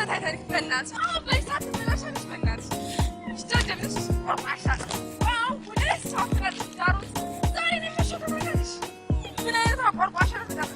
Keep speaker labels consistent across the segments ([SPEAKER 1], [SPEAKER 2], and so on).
[SPEAKER 1] ታይታኒክ በእናትሽ በይሳት ተላሻለሽ በእናትሽ ስትጀምሪስ ወራሻ ዋው ወደስ አፍራት ዳሩት ዛሬ ነው ተሸከመሽ ምን አይነት አቋርቋሽ ነው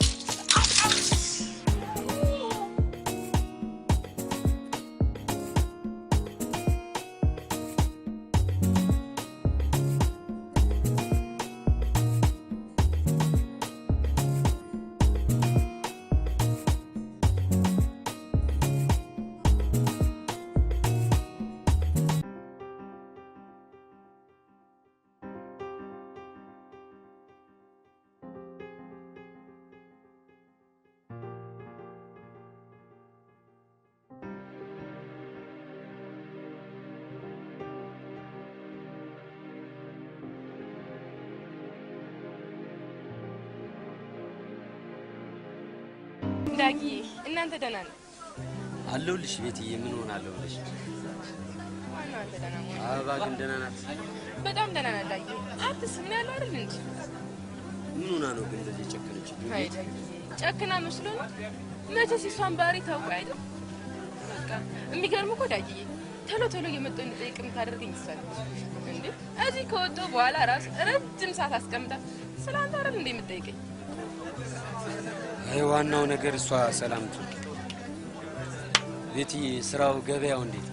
[SPEAKER 1] ዳጊ እናንተ ደህና ነው
[SPEAKER 2] አለሁልሽ ቤትዬ ምን ሆናለሁ ብለሽ
[SPEAKER 1] ማን አንተ ደህና ነው
[SPEAKER 2] አባ ግን ደህና ናት
[SPEAKER 1] በጣም ደህና ናት ዳጊ አትስም ነው ያለው አይደል እንዴ
[SPEAKER 2] ምን ሆና ነው ግን እንደዚህ ጨከነች
[SPEAKER 1] አይ ዳጊ ጨከና መስሎ ነው መቼስ እሷን ባህሪ ታውቀው አይደል በቃ የሚገርም እኮ ዳጊ ቶሎ የመጣው እንጠይቅ የምታደርገኝ ይሳለች እንዴ እዚህ ከወጣሁ በኋላ ራስ ረጅም ሰዓት አስቀምጣ ስላንተ አይደል እንዴ የምትጠይቀኝ
[SPEAKER 2] አይ ዋናው ነገር እሷ ሰላም ትሁን ቤቲ ስራው ገበያው እንዴት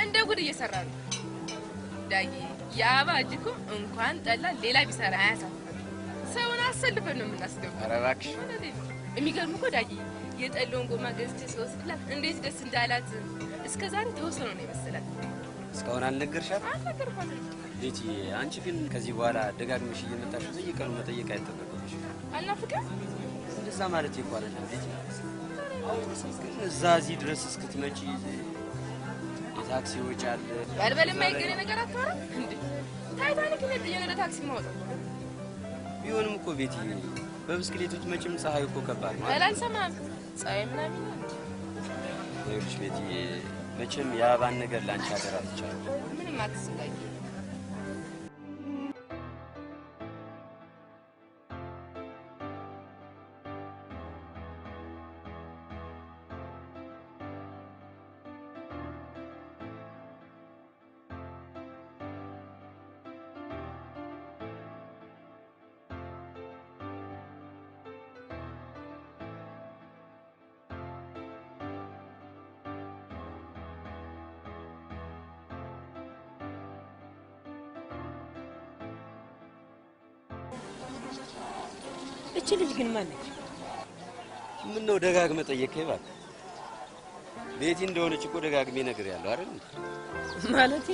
[SPEAKER 1] እንደ ጉድ እየሰራ ነው ዳጊ ያባ እጅኮ እንኳን ጠላ ሌላ ቢሰራ አያሳፍም ሰውን አሰልፈን ነው የምናስገባው
[SPEAKER 2] ኧረ እባክሽ
[SPEAKER 1] የሚገርም እኮ ዳጊ የጠላውን ጎማ ገዝቼ ስወስድላት እንዴት ደስ እንዳላት እስከዛሬ ተወሰነ ነው የመሰላት
[SPEAKER 2] እስካሁን አልነገርሻት
[SPEAKER 1] አልነገርኳትም
[SPEAKER 2] ቤቲ አንቺ ግን ከዚህ በኋላ ደጋግመሽ እየመጣሽ በየቀኑ መጠየቅ አይጠበቅብሽ
[SPEAKER 1] አልናፍቅም
[SPEAKER 2] እንደዛ ማለት ይቆራል ቤቲ እዛ እዚህ ድረስ እስክትመጪ የታክሲ ወጪ አለ
[SPEAKER 1] ባልበል የማይገኝ ነገር አትወራ እንዴ ታይታኒክ ነው የሆነ ታክሲ ማውጣት
[SPEAKER 2] ቢሆንም እኮ ቤቲ በብስክሌቶች መቼም ፀሐይ እኮ ከባድ ነው
[SPEAKER 1] አላልሰማም ፀሐይ ምናምን
[SPEAKER 2] ይኸውልሽ ቤቲ መቼም ያባን ነገር ላንቺ አደራ ትቻለሽ
[SPEAKER 1] ምንም አትስቃይ
[SPEAKER 3] እቺ ልጅ ግን ማን ነች?
[SPEAKER 2] ምን ነው ደጋግመህ ጠየቀኝ እባክህ ቤቲ እንደሆነች እኮ ደጋግሜ ነገር ያለው አይደል
[SPEAKER 3] ማለቴ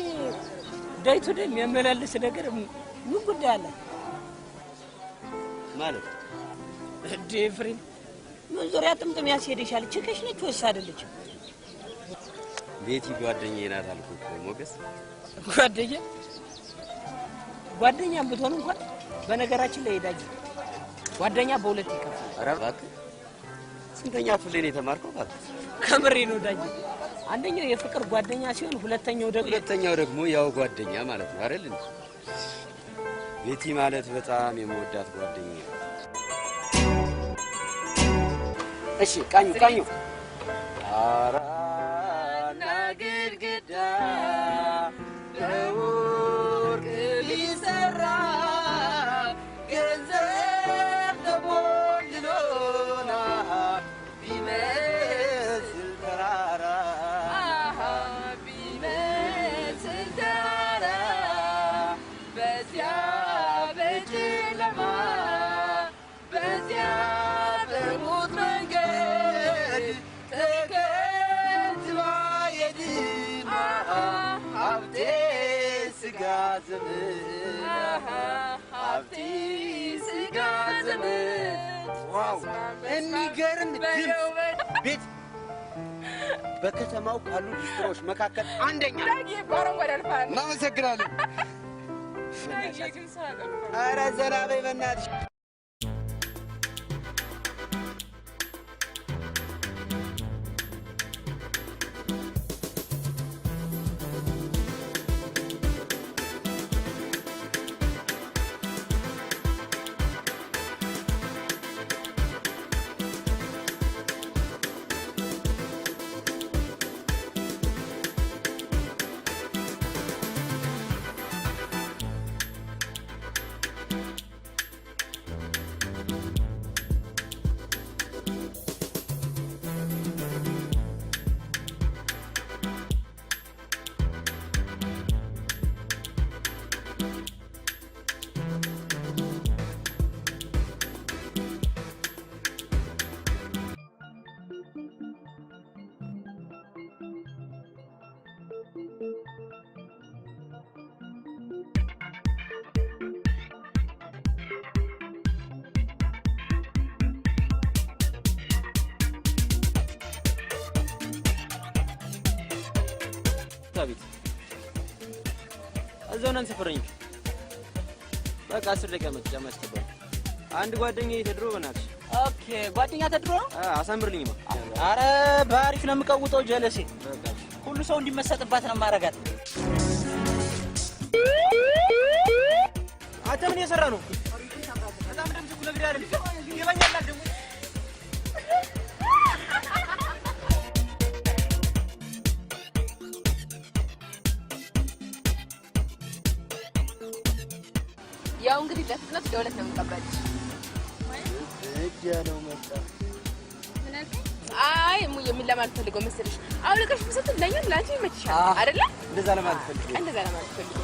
[SPEAKER 3] ዳይቶ ደም የሚያመላልስ ነገር ምን ጉዳይ አለ
[SPEAKER 2] ማለት
[SPEAKER 3] ዴፍሪን ምን ዙሪያ ጥምጥም ያስሄድሻል ችከሽ ነች ወይስ አይደለች
[SPEAKER 2] ቤቲ ጓደኛዬ ናት አልኩህ እኮ ሞገስ
[SPEAKER 3] ጓደኛም ብትሆን እንኳን በነገራችን ላይ ዳጊ ጓደኛ በሁለት ይከፋል
[SPEAKER 2] ኧረ እባክህ ስንተኛ ክፍል ላይ የተማርከው እባክህ
[SPEAKER 3] ከምሬ ነው ዳጊ አንደኛው የፍቅር ጓደኛ ሲሆን ሁለተኛው
[SPEAKER 2] ደግሞ ያው ጓደኛ ማለት ነው አይደል እንዴ ቤቲ ማለት በጣም የምወዳት ጓደኛዬ እሺ ቃኙ አራና ግድግዳ በወርቅ ሊሰራ ገንዘብ ተሞልሎና ቢመስል ተራራ በዚያ በጨለማ በዚያ በሞት መንገድ ተከትባ የድማ ሀብቴ ስጋ ዘመድ ዋው የሚገርም ድምፅ ቤት በከተማው ካሉ ዲስትሮች መካከል አንደኛ እናመሰግናለን ኧረ ዘና በይ በእናትሽ
[SPEAKER 4] ቤት እዛው ነን ሰፈረኝ። በቃ 10 ደቂቃ መጥቻ ማስተባበል አንድ ጓደኛዬ ተድሮ በእናትሽ።
[SPEAKER 3] ኦኬ ጓደኛ ተድሮ ነው?
[SPEAKER 4] አሳምርልኝማ።
[SPEAKER 3] አረ በአሪፍ ነው የምቀውጠው ጀለሴ። ሁሉ ሰው እንዲመሰጥባት ነው ማረጋት።
[SPEAKER 4] አንተ ምን እየሰራ ነው? በጣም ደምስ ኩለ ግዳ አይደል? ይበኛል ደግሞ
[SPEAKER 1] ያው እንግዲህ ለፍጥነት ደውለት ነው የምቀበልሽ።
[SPEAKER 4] ያለው መጣ።
[SPEAKER 1] አይ እሙዬ ምን ለማለት ፈልገው መሰለሽ? አውልቀሽ ብሰጥ ለኛም ላንቺ ይመችሻል አይደለ?
[SPEAKER 4] እንደዛ ለማለት ፈልገው
[SPEAKER 1] እንደዛ ለማለት ፈልገው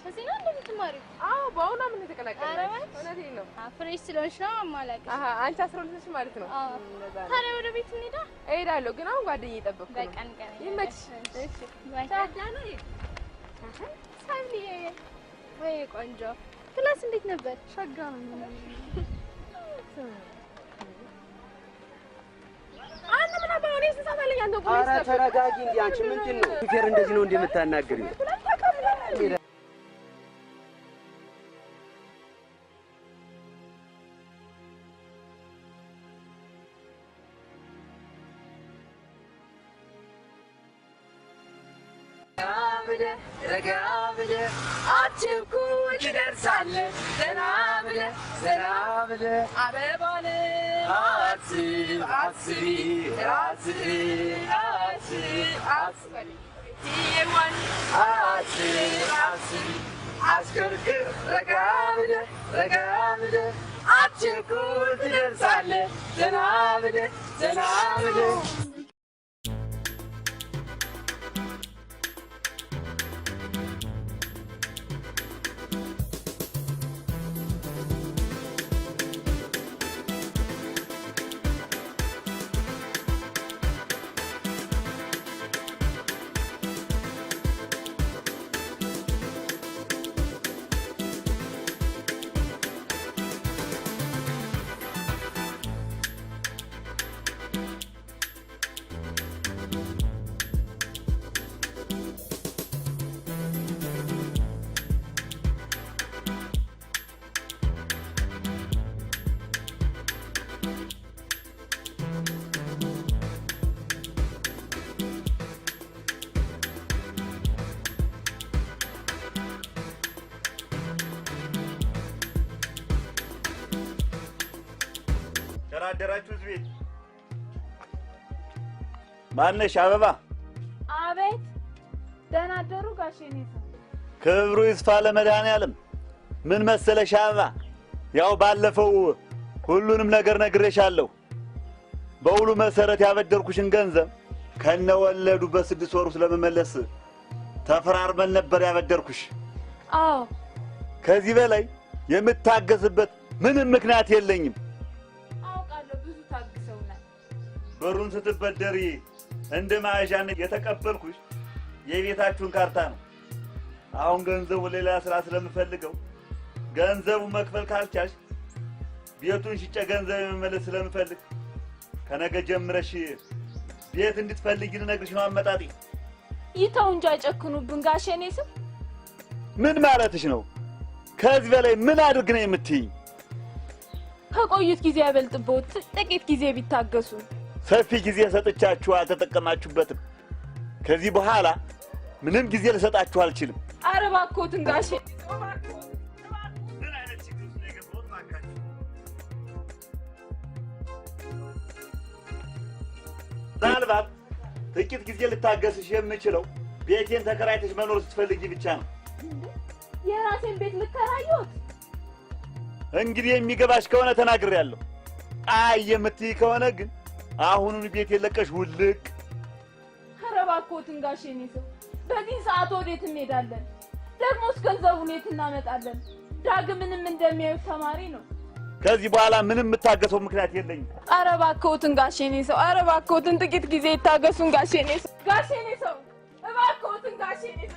[SPEAKER 5] እዚህ ነው እንደምትማሪው?
[SPEAKER 1] አዎ በአሁኑ ምን ተቀላቀለ? እውነቴን ነው።
[SPEAKER 5] ፍሬሽ ስለሆንሽ ነው የማላውቅሽ።
[SPEAKER 1] አንቺ 12 ነሽ ማለት ነው።
[SPEAKER 5] ታዲያ ወደ ቤት እንሄዳ?
[SPEAKER 1] እሄዳለሁ ግን አሁን ጓደኛዬ እየጠበኩ ነው።
[SPEAKER 5] በቀን
[SPEAKER 1] ይመችሽ። እሺ
[SPEAKER 5] ሳይልዬ ወይ ቆንጆ ክላስ እንዴት ነበር? ሸጋ ነው።
[SPEAKER 1] አንተ ምን አባው ነው ተሳታለኝ አንተ ቆይ።
[SPEAKER 2] ኧረ ተረጋጊ እንዴ አንቺ ምንድን ነው? ፍቅር እንደዚህ ነው እንዴ የምታናግሪው? ረጋ ብለህ አትቸኩል ትደርሳለህ። ዘና ብለህ አበባን አስብ አስቢ ራስህን አስብ አሽከርክር ረጋ ብለህ አትቸኩል ትደርሳለህ። ዘና ብለህ
[SPEAKER 6] አደራችሁ ቤት ማነሽ አበባ
[SPEAKER 5] አቤት ደህና አደሩ ጋሼ ነኝ
[SPEAKER 6] ክብሩ ይስፋ ለመድኃኒዓለም ምን መሰለሽ አበባ ያው ባለፈው ሁሉንም ነገር ነግሬሻለሁ በውሉ መሰረት ያበደርኩሽን ገንዘብ ከነወለዱ በ6 ወር ስለመመለስ ተፈራርመን ነበር ያበደርኩሽ
[SPEAKER 5] አዎ
[SPEAKER 6] ከዚህ በላይ የምታገስበት ምንም ምክንያት የለኝም
[SPEAKER 5] አውቃለሁ ብዙ ታግሰውናል
[SPEAKER 6] ብሩን ስትበደሪ እንደ ማዕዣን የተቀበልኩሽ የቤታችሁን ካርታ ነው አሁን ገንዘቡ ሌላ ስራ ስለምፈልገው ገንዘቡ መክፈል ካልቻልሽ ቤቱን ሽጬ ገንዘብ መመለስ ስለምፈልግ ከነገ ጀምረሽ ቤት እንድትፈልጊ ልነግርሽ ነው አመጣጤ
[SPEAKER 5] ይተው እንጂ አይጨክኑብን ጋሼ ነኝ
[SPEAKER 6] ምን ማለትሽ ነው ከዚህ በላይ ምን አድርግ ነው የምትይኝ
[SPEAKER 5] ከቆዩት ጊዜ ያበልጥቦት ጥቂት ጊዜ ቢታገሱ
[SPEAKER 6] ሰፊ ጊዜ ሰጥቻችሁ አልተጠቀማችሁበትም ከዚህ በኋላ ምንም ጊዜ ልሰጣችሁ አልችልም
[SPEAKER 5] ኧረ እባክዎትን ጋሼ
[SPEAKER 6] ምናልባት ጥቂት ጊዜ ልታገስሽ የምችለው ቤቴን ተከራይተሽ መኖር ስትፈልጊ ብቻ ነው
[SPEAKER 5] የራሴን ቤት ልከራዩት
[SPEAKER 6] እንግዲህ የሚገባሽ ከሆነ ተናግሬያለሁ አይ የምትይ ከሆነ ግን አሁኑን ቤቴን ለቀሽ ውልቅ
[SPEAKER 5] ኧረ እባክዎትን ጋሼ ነኝ በዚህ ሰዓት ወዴት እንሄዳለን ደግሞስ ገንዘቡን የት እናመጣለን ዳግምንም እንደሚያዩት ተማሪ ነው
[SPEAKER 6] ከዚህ በኋላ ምንም የምታገሰው ምክንያት የለኝም
[SPEAKER 5] ኧረ እባክዎትን ጋሼ ነኝ ኧረ እባክዎትን ጥቂት ጊዜ ይታገሱን ጋሼ ነኝ እባክዎትን ጋሼ ነኝ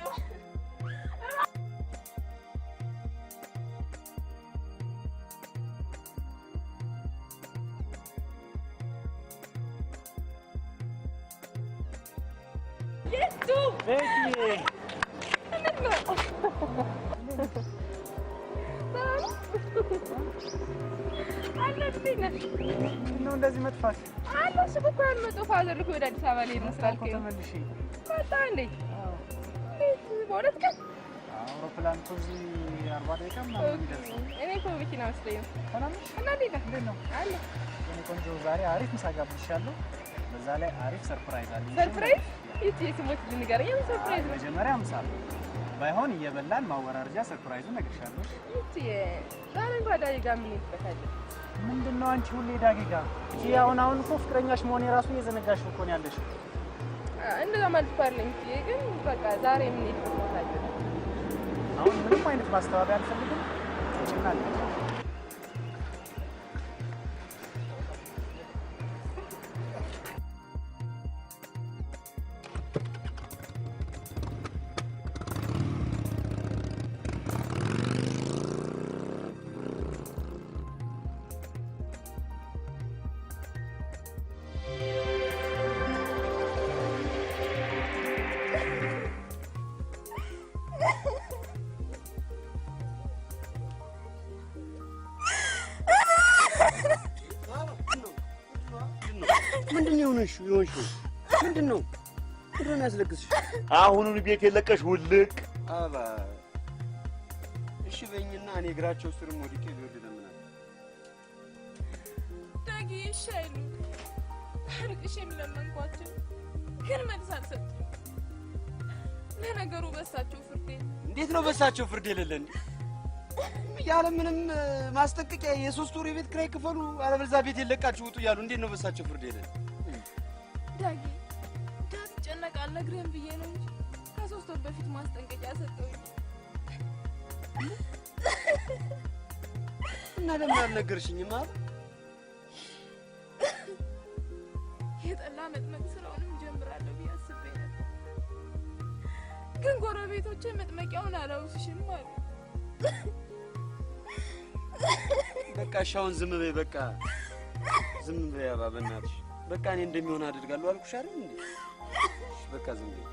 [SPEAKER 5] የቱ
[SPEAKER 7] ነው እንደዚህ መጥፋት
[SPEAKER 1] አላስ እኮ ያልመጣው ፋዘር እኮ ወደ አዲስ አበባ ላይ መስራል ከ
[SPEAKER 7] ተመልሼ
[SPEAKER 1] መጣ እንዴ በሁለት ቀን
[SPEAKER 7] አውሮፕላን እዚህ 40 ደቂቃ ምናምን ይደርሳል
[SPEAKER 1] እኔ እኮ መኪና ወስደኝ
[SPEAKER 7] ሰላምሽ
[SPEAKER 1] እና እንዴት ነው አለ
[SPEAKER 7] እኔ ቆንጆ ዛሬ አሪፍ ምሳ ጋብዝሻለሁ በዛ ላይ አሪፍ ሰርፕራይዝ አለ
[SPEAKER 1] ሰርፕራይዝ እቺ ስሞት ልንገርኝ ሰርፕራይዝ
[SPEAKER 7] መጀመሪያ ምሳ ባይሆን እየበላን ማወራረጃ ሰርፕራይዙን ነግርሻለሁ
[SPEAKER 1] እቺ ዛሬ ጓዳዬ ጋር ምን ይፈታል
[SPEAKER 7] ምንድነው አንቺ ሁሌ ዳጊ ጋር አሁን እኮ ፍቅረኛሽ መሆን የራሱ እየዘነጋሽ እኮ ነው ያለሽ
[SPEAKER 1] እንደዛ ማለት ፈልኝ ግን በቃ ዛሬ ምን ይፈታል
[SPEAKER 7] አሁን ምንም አይነት ማስተባበያ አልፈልግም ይችላል
[SPEAKER 2] ምንድነው ምንድነው ያስለቅስሽ
[SPEAKER 6] አሁኑን ቤት የለቀሽ ውልቅ
[SPEAKER 2] አባ እሺ በእኝና እኔ እግራቸው ስር ወድቄ ቢወድ ለምናል
[SPEAKER 1] ዳጊ ሻይሉ አርቅሽ የሚለመንኳቸው ግን መልስ አልሰጡም ለነገሩ በሳቸው ፍርድ
[SPEAKER 2] እንዴት ነው በሳቸው ፍርድ የሌለን ያለ ምንም ማስጠንቀቂያ የ3 ወር የቤት ኪራይ ክፈሉ አለበለዚያ ቤት የለቃችሁ ውጡ ያሉ እንዴት ነው በሳቸው ፍርድ የሌለን
[SPEAKER 1] ዳጊ ዳትጨነቅ አልነግርህም ብዬ ነው እንጂ ከ3 ወር በፊት ማስጠንቀቂያ ሰጠሁኝ
[SPEAKER 2] እና ለምን አልነገርሽኝም አለ
[SPEAKER 1] የጠላ መጥመቅ ስራውንም ጀምራለሁ ብዬ አስቤ ነበር ግን ጎረቤቶቼ መጥመቂያውን አላውስሽም አሉ
[SPEAKER 2] በቃ ሻውን ዝም በይ በቃ ዝም በይ አባ በእናትሽ በቃ እኔ እንደሚሆን አድርጋለሁ አልኩሽ አይደል እንዴ በቃ ዝም በይ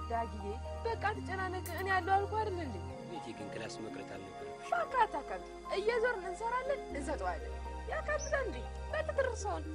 [SPEAKER 1] ዳጊዬ በቃ ተጨናነቅ እኔ ያለው አልኩ አይደል እንዴ
[SPEAKER 2] ቤቴ ግን ክላስ መቅረት አልነበረብሽ
[SPEAKER 1] በቃ ታካብ እየዞርን እንሰራለን እንሰጠዋለን ያካብዳ እንዴ በትርሰውን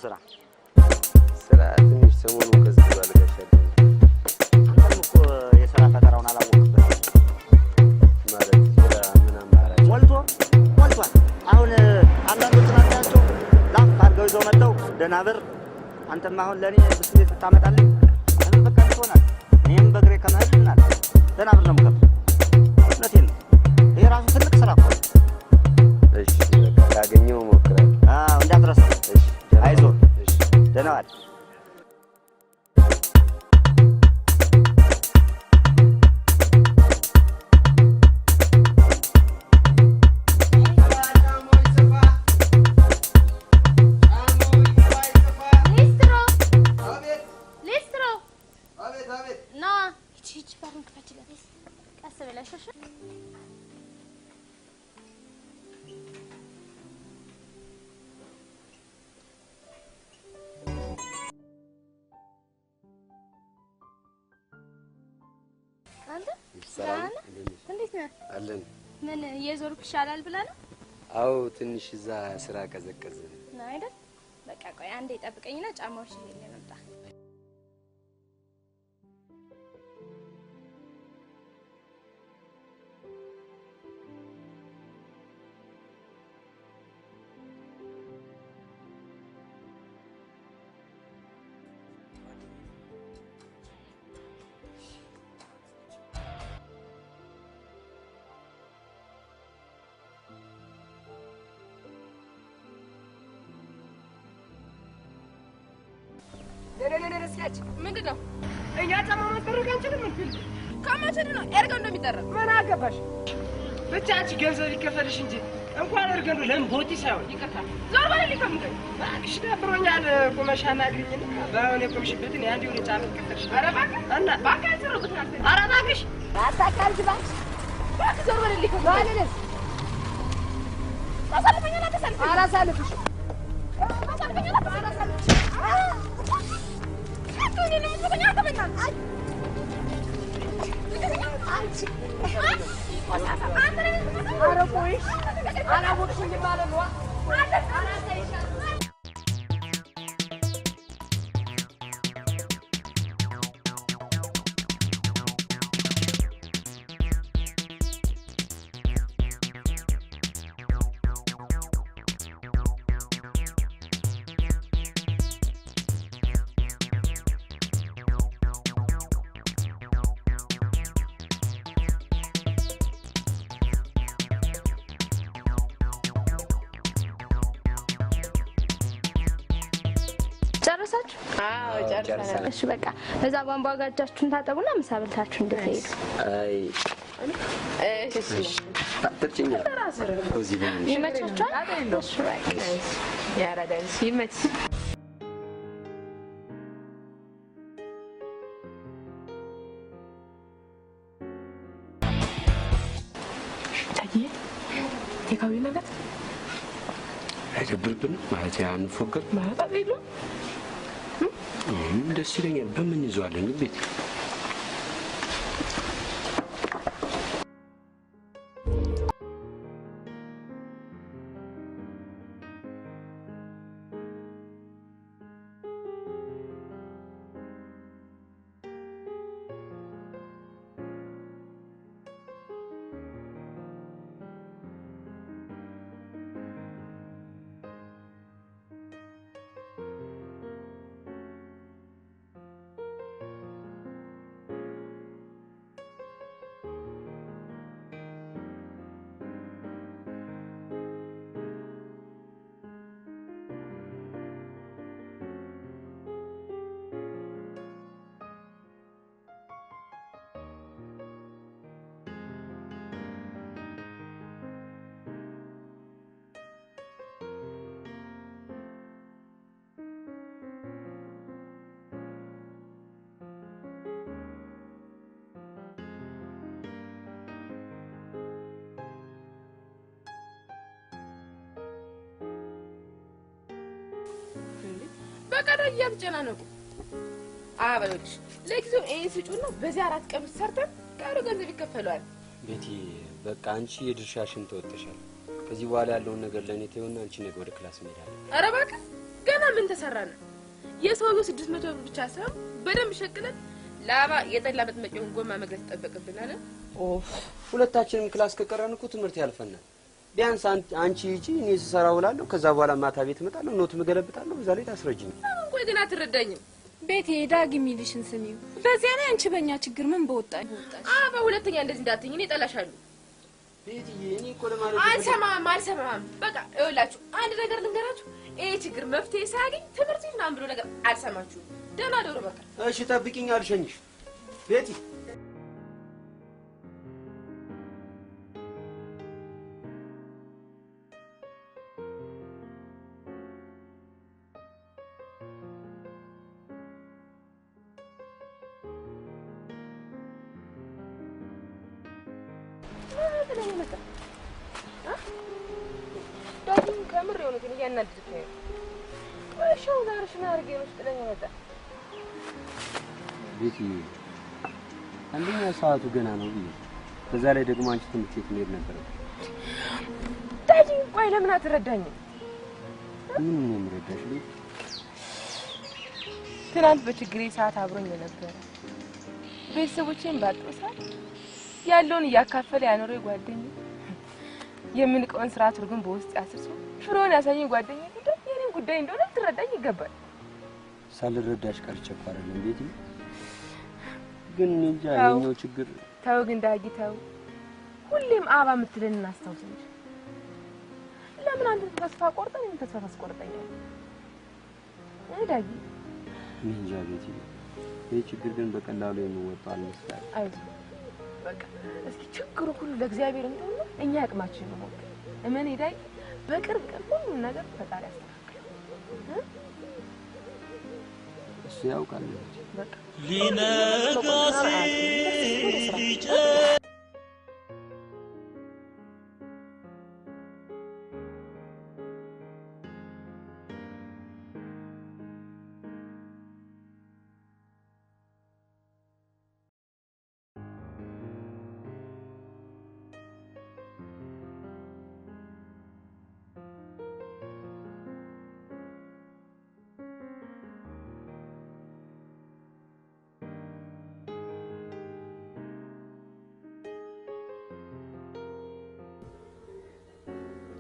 [SPEAKER 8] ስራ
[SPEAKER 2] ትንሽ ሰሞኑን ከዚህ ባለጋሻል
[SPEAKER 8] አንተም እኮ የሥራ ፈጠራውን አላወቅበት
[SPEAKER 2] ማለት ስራ ምን አማራጭ
[SPEAKER 8] ሞልቷል። አሁን አንዳንዶቹ ናቸው ላፍ አድርገው ይዘው መጥተው ደህና ብር አንተም አሁን ለእኔ ብስክሌት ብታመጣልኝ ለምን በቃ ትሆናል። እኔም በእግሬ ከመሄድ እናል ደህና ብር ነው የምከፍል። እውነቴን ነው። ይሄ ራሱ ትልቅ ስራ እኮ ነው።
[SPEAKER 2] እሺ በቃ ካገኘው እሞክራለሁ።
[SPEAKER 8] እንዳትረሳው።
[SPEAKER 2] እሺ
[SPEAKER 8] አይዞህ። ደህና ዋል።
[SPEAKER 2] አለን
[SPEAKER 9] ምን የዞርኩ ይሻላል ብለህ ነው?
[SPEAKER 2] አዎ ትንሽ እዛ ስራ ቀዘቀዘ
[SPEAKER 9] ነው አይደል? በቃ ቆይ አንዴ ጠብቀኝና ጫማዎች ይዤ ልምጣ።
[SPEAKER 1] ምንድን ነው?
[SPEAKER 3] እኛ ጫማ ማስጠረቅ አንችልም እንዴ?
[SPEAKER 1] ከመቼ ነው ኤርገ እንደሚጠረቅ?
[SPEAKER 3] ምን አገባሽ? ብቻ አንቺ ገንዘብ ይከፈልሽ እንጂ እንኳን እርገንዱ ለምን ቦቲ ሳይሆን
[SPEAKER 1] ይቀርታል። ዞር በል ሊከምገኝ
[SPEAKER 3] እባክሽ ደብሮኛል። ቁመሻና ግኝና ባይሆን የቆምሽበትን የአንድ የሆነ ጫማ ይከፈልሽ።
[SPEAKER 1] ኧረ እባክህ
[SPEAKER 3] እና
[SPEAKER 1] እባክህ አይሰሩበት ናት።
[SPEAKER 3] ኧረ እባክሽ
[SPEAKER 5] አታካልጅ እባክሽ።
[SPEAKER 1] እባክህ ዞር በል ሊከምገኝ
[SPEAKER 5] ባልልስ
[SPEAKER 1] ታሳልፈኛል። አታሳልፈኝ።
[SPEAKER 5] አላሳልፍሽ
[SPEAKER 1] ታሳልፈኛል። አታሳልፈኝ። እኔ ነው የምትመጣኝ። አትመጣም
[SPEAKER 5] ኧረ ቆይሽ አላወቅሽኝም ማለት ነው።
[SPEAKER 9] ጨረሳችሁ?
[SPEAKER 1] አዎ ጨርሰናል።
[SPEAKER 9] እሺ በቃ እዛ ቧንቧ ጋር እጃችሁን ታጠቡና ምሳ በልታችሁ እንድትሄዱ።
[SPEAKER 2] አይ
[SPEAKER 1] እሺ
[SPEAKER 2] አጥርጭኛ እዚህ በምን
[SPEAKER 9] ይመቻችኋል? እሺ በቃ
[SPEAKER 1] ያራዳል ሲመች ታዲያ የካዊ ነገር
[SPEAKER 2] አይደብርብን ማለት ያን ፎከር
[SPEAKER 1] ማለት አይደለም።
[SPEAKER 2] ደስ ይለኛል። በምን ይዟለን ቤት
[SPEAKER 1] በቀረ እያስጨናነቁ አበሎች ለጊዜው ይሄን ስጩና በዚህ 4 ቀን ሰርተን ቀሩ ገንዘብ ይከፈለዋል።
[SPEAKER 2] ቤቲ በቃ አንቺ የድርሻሽን ተወጥተሻል። ከዚህ በኋላ ያለውን ነገር ለኔ ተይውና አንቺ ነገ ወደ ክላስ እንሄዳለን።
[SPEAKER 1] ኧረ እባክህ ገና ገና ምን ተሰራና የሰውየው 600 ብር ብቻ ሳይሆን በደንብ ሸቅለን ላባ የጠላ መጥመቂውን ጎማ መግዛት ይጠበቅብናል።
[SPEAKER 2] ኦፍ ሁለታችንም ክላስ ከቀረን እኮ ትምህርት ያልፈናል። ቢያንስ አንቺ ሂጂ እኔ ስሰራ ውላለሁ። ከዛ በኋላ ማታ ቤት እመጣለሁ፣ ኖት መገለብጣለሁ። በዛ ላይ ታስረጅኝ።
[SPEAKER 1] ቆይ ግን አትረዳኝም።
[SPEAKER 5] ቤቴ ዳግ የሚልሽን ስሚው። በዚያ ላይ አንቺ በእኛ ችግር ምን በወጣኝ?
[SPEAKER 1] በሁለተኛ እንደዚህ እንዳትኝ፣ እኔ እጠላሻለሁ።
[SPEAKER 2] ቤትዬ እኔ እኮ ለማለት
[SPEAKER 1] አልሰማም። በቃ ይኸውላችሁ አንድ ነገር ልንገራችሁ። ይሄ ችግር መፍትሄ ሳያገኝ ትምህርት ቤት ምናምን ብሎ ነገር አልሰማችሁም። ደህና ደሩ በቃ።
[SPEAKER 2] እሺ ጠብቂኝ፣ አልሸኝሽ ቤቲ።
[SPEAKER 1] ከምር የሆነ ግን እያናደድክ ነው። ቆይሻው ዛሬሽ ምን አድርጌ ነው ጥለኝ መጣ?
[SPEAKER 2] ቤቲ አንደኛ ሰዓቱ ገና ነው ብዬ በዛ ላይ ደግሞ አንቺ ትምህርት ቤት መሄድ ነበር።
[SPEAKER 1] ዳዲ ቆይ ለምን አትረዳኝም?
[SPEAKER 2] ምን ነው የምረዳሽ? ቤቲ
[SPEAKER 1] ትናንት በችግሬ ሰዓት አብሮኝ ነበር። ቤተሰቦቼን ባጥሳ ያለውን እያካፈለ ያኖረ ጓደኛ የምንቀውን ስራ ትርጉም በውስጥ ያስርሱ ፍሮን ያሳየኝ ጓደኛ ጉዳይ የኔን ጉዳይ እንደሆነ ትረዳኝ ይገባል።
[SPEAKER 2] ሳልረዳሽ ቀርቼ እኮ አይደለም ቤቲ፣ ግን እንጃ የኛው ችግር።
[SPEAKER 1] ተው ግን ዳጊ ተው፣ ሁሌም አባ ምትልን እናስታውስ እንጂ ለምን አንተ ተስፋ ቆርጠን ምን ተስፋ ታስቆርጠኛለህ? ዳጊ
[SPEAKER 2] እንጃ ቤቲ፣ ይሄ ችግር ግን በቀላሉ የሚወጣው አልመስላል።
[SPEAKER 1] አይዞህ በቃ እስኪ ችግሩ ሁሉ ለእግዚአብሔር እንደሆነ እኛ አቅማችን ነው። እመኔ ዳጊ በቅርብ ቀን ሁሉም ነገር ፈጣሪ ያስተካክላል።
[SPEAKER 2] እሱ ያውቃል።
[SPEAKER 1] በቃ
[SPEAKER 10] ሊነጋ ሲል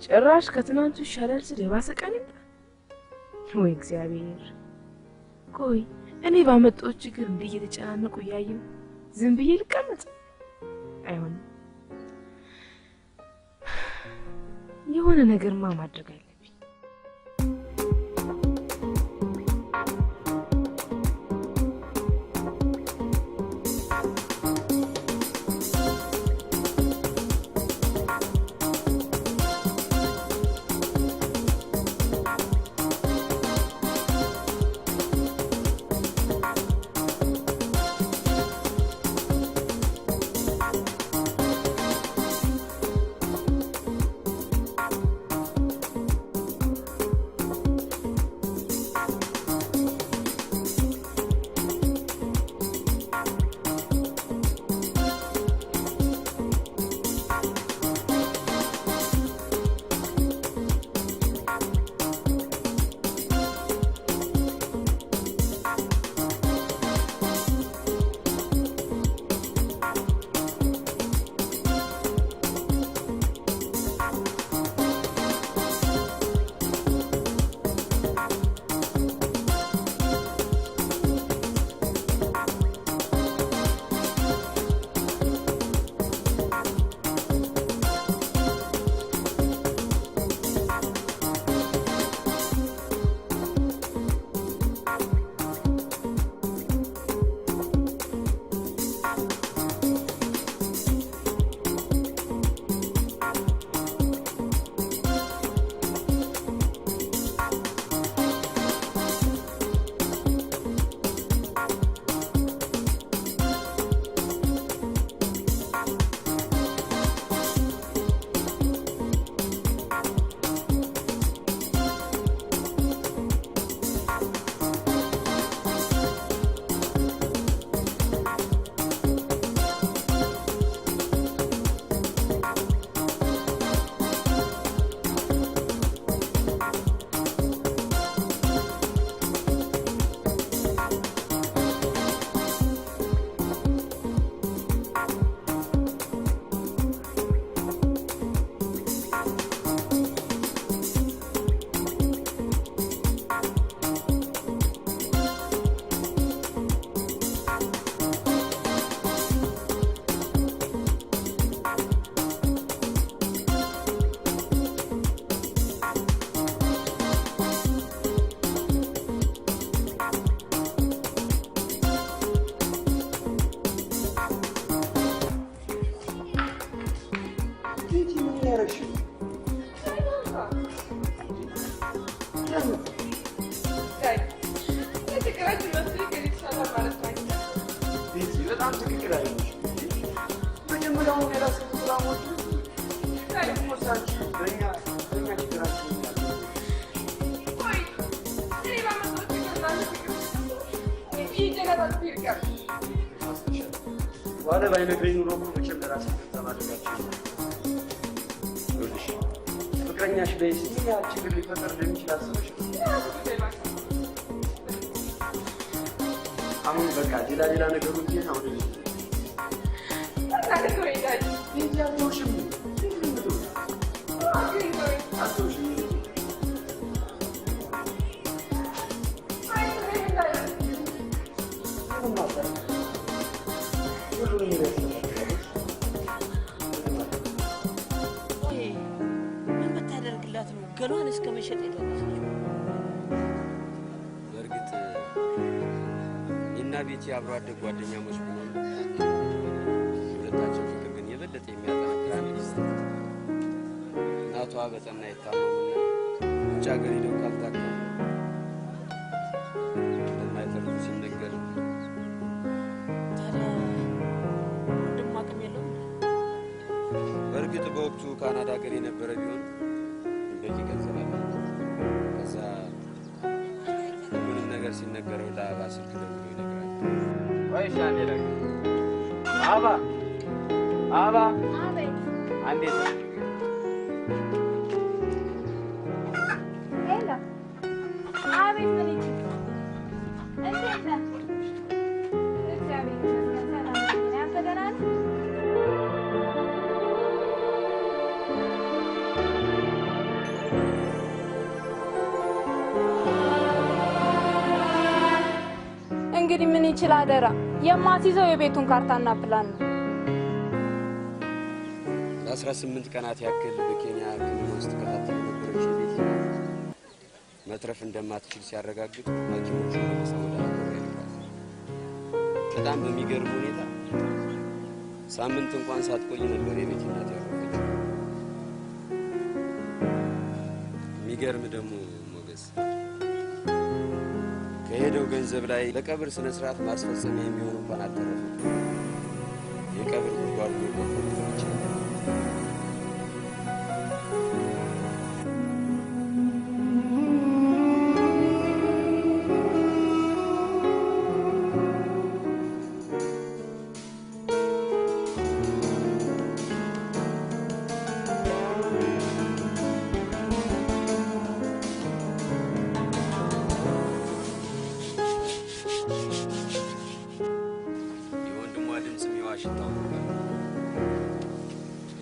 [SPEAKER 1] ጭራሽ ከትናንቱ ይሻላል ስል የባሰ ቀን ይምጣ ወይ እግዚአብሔር። ቆይ እኔ ባመጣሁት ችግር እንዴ እየተጨናነቁ እያየሁ ዝም ብዬ ልቀመጥ? አይሆንም። የሆነ ነገርማ ማድረግ አለብኝ።
[SPEAKER 2] በጣም ትክክል አይደለሽ። መጀመሪያውኑ የራስሽን ሰላሞች ሞሳች በእኛ ችግራችን ዋለ ባይነግረኝ ኑሮ መቼም ለራስሽ ተማድረጋችሁ ፍቅረኛሽ ላይ ያ ችግር ሊፈጠር እንደሚችል አስበሽ አሁን በቃ ሌላ ነገሮች ግን አሁን
[SPEAKER 3] ምን ብታደርግላት ነው ገሏን እስከ መሸጥ የደረሰችው?
[SPEAKER 2] በእርግጥ የእና ቤት የአብሮ አደግ ጓደኛሞች ቢሆኑ ሁለታቸው ፍቅር ግን የበለጠ የሚያጠናክር አንድ ጊዜ እናቷ በጠና የታመሙና ውጭ ሀገር ሄደው ካልታከሙ እንደማይተርፉ ሲነገር
[SPEAKER 3] ታዲያ ወንድም አቅም የለውም?
[SPEAKER 2] በእርግጥ በወቅቱ ካናዳ ሀገር የነበረ ቢሆን በቂ ገንዘብ አለ። ከዛ ሁሉንም ነገር ሲነገረው ለአባ ስልክ ደውሎ ይነግራል። ወይስ አንዴ ደግሞ አባ
[SPEAKER 9] አቤት።
[SPEAKER 2] አንዴት
[SPEAKER 9] ሄሎ። አቤት። ምን ይችላል? እንዴት ነህ? እግዚአብሔር ይመስገን ሰላም ነኝ። አንተ ደህና ነህ?
[SPEAKER 5] እንግዲህ ምን ይችላል? አደራ የማስይዘው የቤቱን ካርታና ፕላን ነው።
[SPEAKER 2] ለ18 ቀናት ያክል በኬንያ ሕክምና ውስጥ ተከታተል ነበረች። ቤት መትረፍ እንደማትችል ሲያረጋግጡ ሐኪሞቹ ለመሳው ወደ ሀገሯ ይልካል። በጣም በሚገርም ሁኔታ ሳምንት እንኳን ሳትቆይ ነበር የቤት እናት ያረፈችው። የሚገርም ደግሞ ሞገስ ከሄደው ገንዘብ ላይ ለቀብር ስነ ስርዓት ማስፈጸሚያ የሚሆን እንኳን አልተረፈም። የቀብር ጉድጓድ ነው ቆፈሩ ይችላል።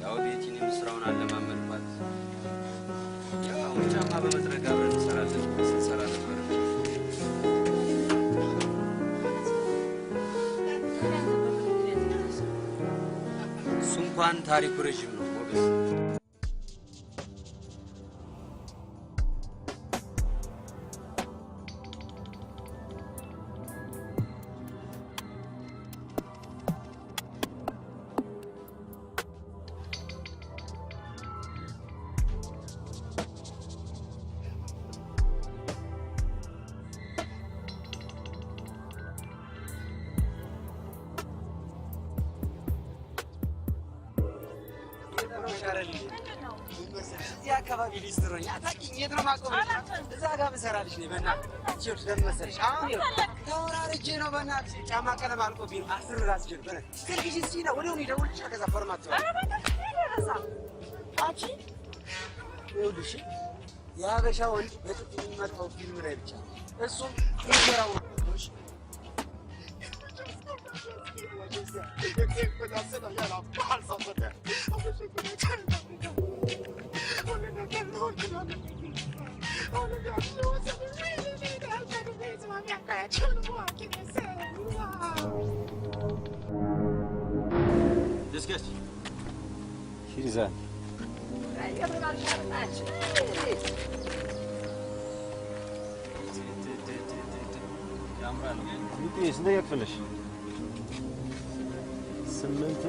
[SPEAKER 2] ያው ቤቲንም ስራውን አለማመድባት ያው ጫማ በመጥረግ አብረን ስንሰራ ነበር። እሱ እንኳን ታሪኩ ረዥም ነው ሞገስ። እዚህ አካባቢ ሊስትሮኝ አታውቂኝ? የት ነው የማውቀው? እዛ ጋር ብሰራልሽ ነው። በእናትሽ ይኸውልሽ፣ ለምን መሰለሽ አሁን ተወራርጄ ነው። በእናትሽ ጫማ ቀለም አልቆብኝ 10 ብር አስችል ስልክሽ እስኪ ነው ወዲያውኑ ይደውልልሻል። ከዛ ፎርማት አንቺ ይኸውልሽ የሀበሻ ወንድ በጥጥ የሚመጣው ፊልም ላይ ብቻ እሱም የሚሰራው ነው።
[SPEAKER 4] Discuss.
[SPEAKER 2] He's a
[SPEAKER 4] ስንት ያክፍልሽ? 8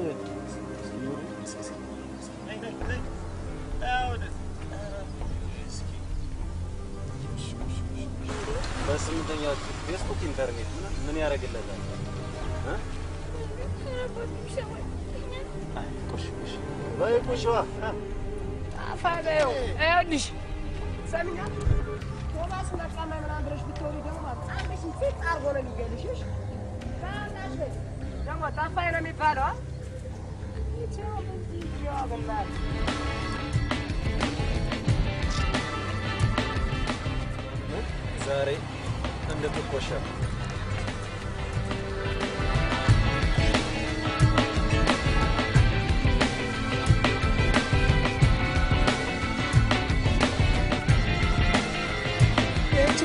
[SPEAKER 4] በስምንተኛ ፌስቡክ ኢንተርኔት ምን ያደርግለታል?
[SPEAKER 7] ቁሽዋ
[SPEAKER 3] አፋለው አይልሽ ሰሚኛ ቶማስ ለቃማ ምናምን ብለሽ ብትወሪ ደግሞ ማለት አንድሽ ፊት አርጎ ነው የሚገልሽሽ ታናሽ ደግሞ ታፋይ ነው የሚባለው
[SPEAKER 4] ዛሬ እንድትቆሸር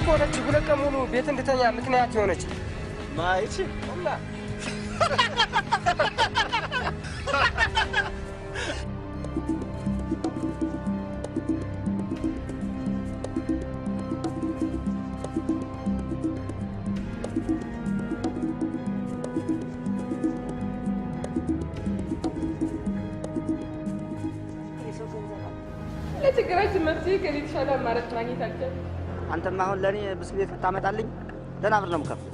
[SPEAKER 3] ቆረች ሁለት ቀን ሙሉ ቤት እንድተኛ ምክንያት የሆነች
[SPEAKER 4] ማይች
[SPEAKER 3] እና
[SPEAKER 1] ለችግራችን መፍትሄ ከዚህ የተሻለ አማራጭ ማግኘት አልቻልንም።
[SPEAKER 8] አንተማ አሁን ለኔ ብስክሌት ብታመጣልኝ ደህና ብር ነው የምከፍለው።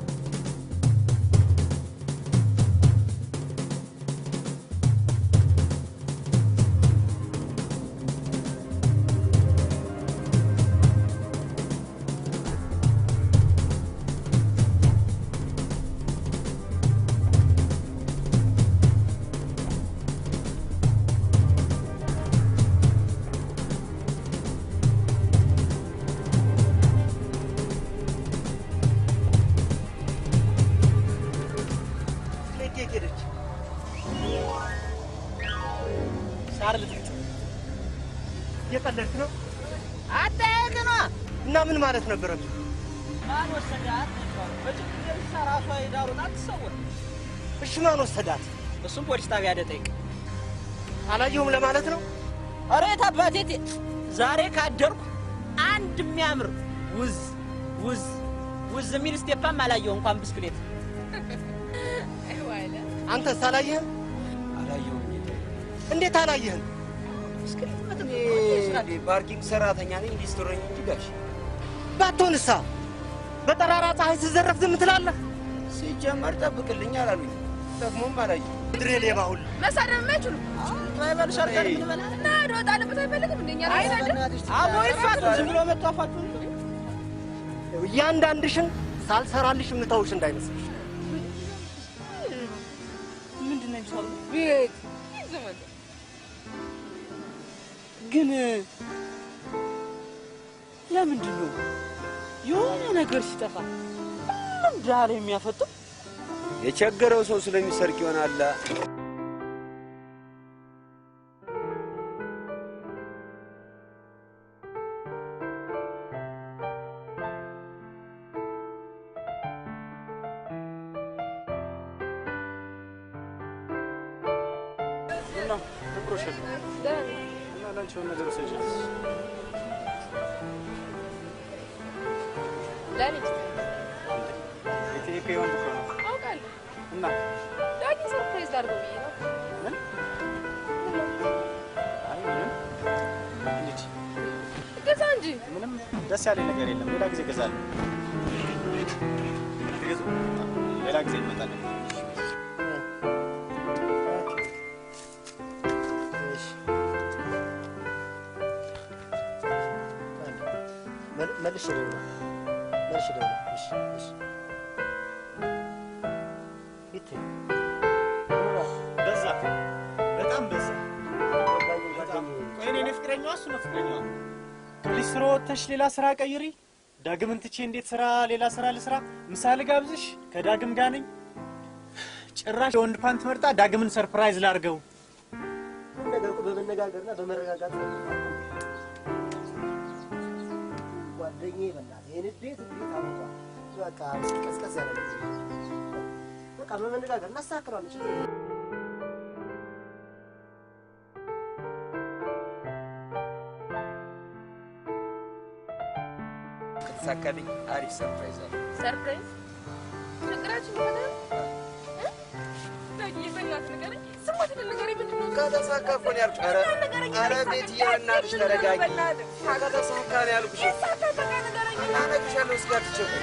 [SPEAKER 7] እየቀለድክ ነው? አጠያየቅ ነው እና ምን ማለት ነበረብህ?
[SPEAKER 3] ማን ወሰዳት? በጭቅጭቅ ራሷ የዳሩን አትሰወር።
[SPEAKER 7] እሺ ማን ወሰዳት?
[SPEAKER 3] እሱም ፖሊስ ጣቢያ ደጠይቅ።
[SPEAKER 7] አላየሁም ለማለት ነው?
[SPEAKER 3] ኧረ የት አባቴ ዛሬ ካደርኩ አንድ የሚያምር ውዝ ውዝ ውዝ የሚል ስቴፓም አላየሁ እንኳን ብስክሌት።
[SPEAKER 7] አንተስ አላየህም?
[SPEAKER 2] አላየሁም።
[SPEAKER 7] እንዴት አላየህም?
[SPEAKER 3] ብስክሌት
[SPEAKER 2] ፓርኪንግ ሰራተኛ ነኝ ሊስትሮኝ እንጂ ጋሽ
[SPEAKER 7] ባትሆንሳ በጠራራ ፀሐይ ስዘረፍ ዝም ትላለህ?
[SPEAKER 2] ሲጀመር ጠብቅልኝ አላሉኝ። ደግሞም አላየሁም።
[SPEAKER 7] ድሬ ሌባ ሁሉ
[SPEAKER 1] መሳደብ የማይችሉ
[SPEAKER 3] ድራይቨር ሸርቀን ምን በላ
[SPEAKER 1] እና ወጣለበት አይፈልግም እንደኛ አይደለም።
[SPEAKER 3] አቦ ይፋቱ ዝም ብሎ መጣፋቱ
[SPEAKER 7] እያንዳንድሽን ሳልሰራልሽ የምተውሽ እንዳይመስልሽ።
[SPEAKER 3] ምንድን ነው የሚሰሩ?
[SPEAKER 1] ቤት ይዘመን
[SPEAKER 3] ግን ለምንድን ነው የሆነ ነገር ሲጠፋ እንዳለ የሚያፈጠው?
[SPEAKER 2] የቸገረው ሰው ስለሚሰርቅ ይሆናል።
[SPEAKER 7] ምንም ደስ ያለ ነገር የለም። ሌላ ጊዜ እገዛለሁ። ሌላ ጊዜ እንመጣለን። መልሽ ደውላ እሺ እሺ በዛ በጣም በዛ። ቆይ እኔ ፍቅረኛዋ እሱ ነው ፍቅረኛዋ። ሊስትሮ ወጥተሽ ሌላ ስራ ቀይሪ። ዳግምን ትቼ እንዴት ሌላ ስራ ልስራ? ምሳሌ ጋብዝሽ ከዳግም ጋር ነኝ። ጭራሽ የወንድ ፓንት መርጣ ዳግምን ሰርፕራይዝ ላድርገው።
[SPEAKER 3] ነገር በመነጋገርና በመረጋጋት ጓደኛዬ በእናትህ ይሄን እንዴት አመጣ? በቃ ቀዝቀዝ ያለ ነገር በቃ በመነጋገር እናስተካክለዋለን።
[SPEAKER 2] ከተሳካልኝ አሪፍ ሰርፕራይዝ አለ።
[SPEAKER 1] ሰርፕራይዝ ችግራችን ይፈታል። በእናትህ ንገረኝ። ስሞት ንገረኝ። ምንድን ነው
[SPEAKER 2] ከተሳካ እኮ ነው ያልኩሽ። ኧረ ቤትዬ በእናትሽ ተረጋጊ። ከተሳካ ነው ያልኩሽ። እናነግርሻለሁ። እስኪ አትቸኩይ።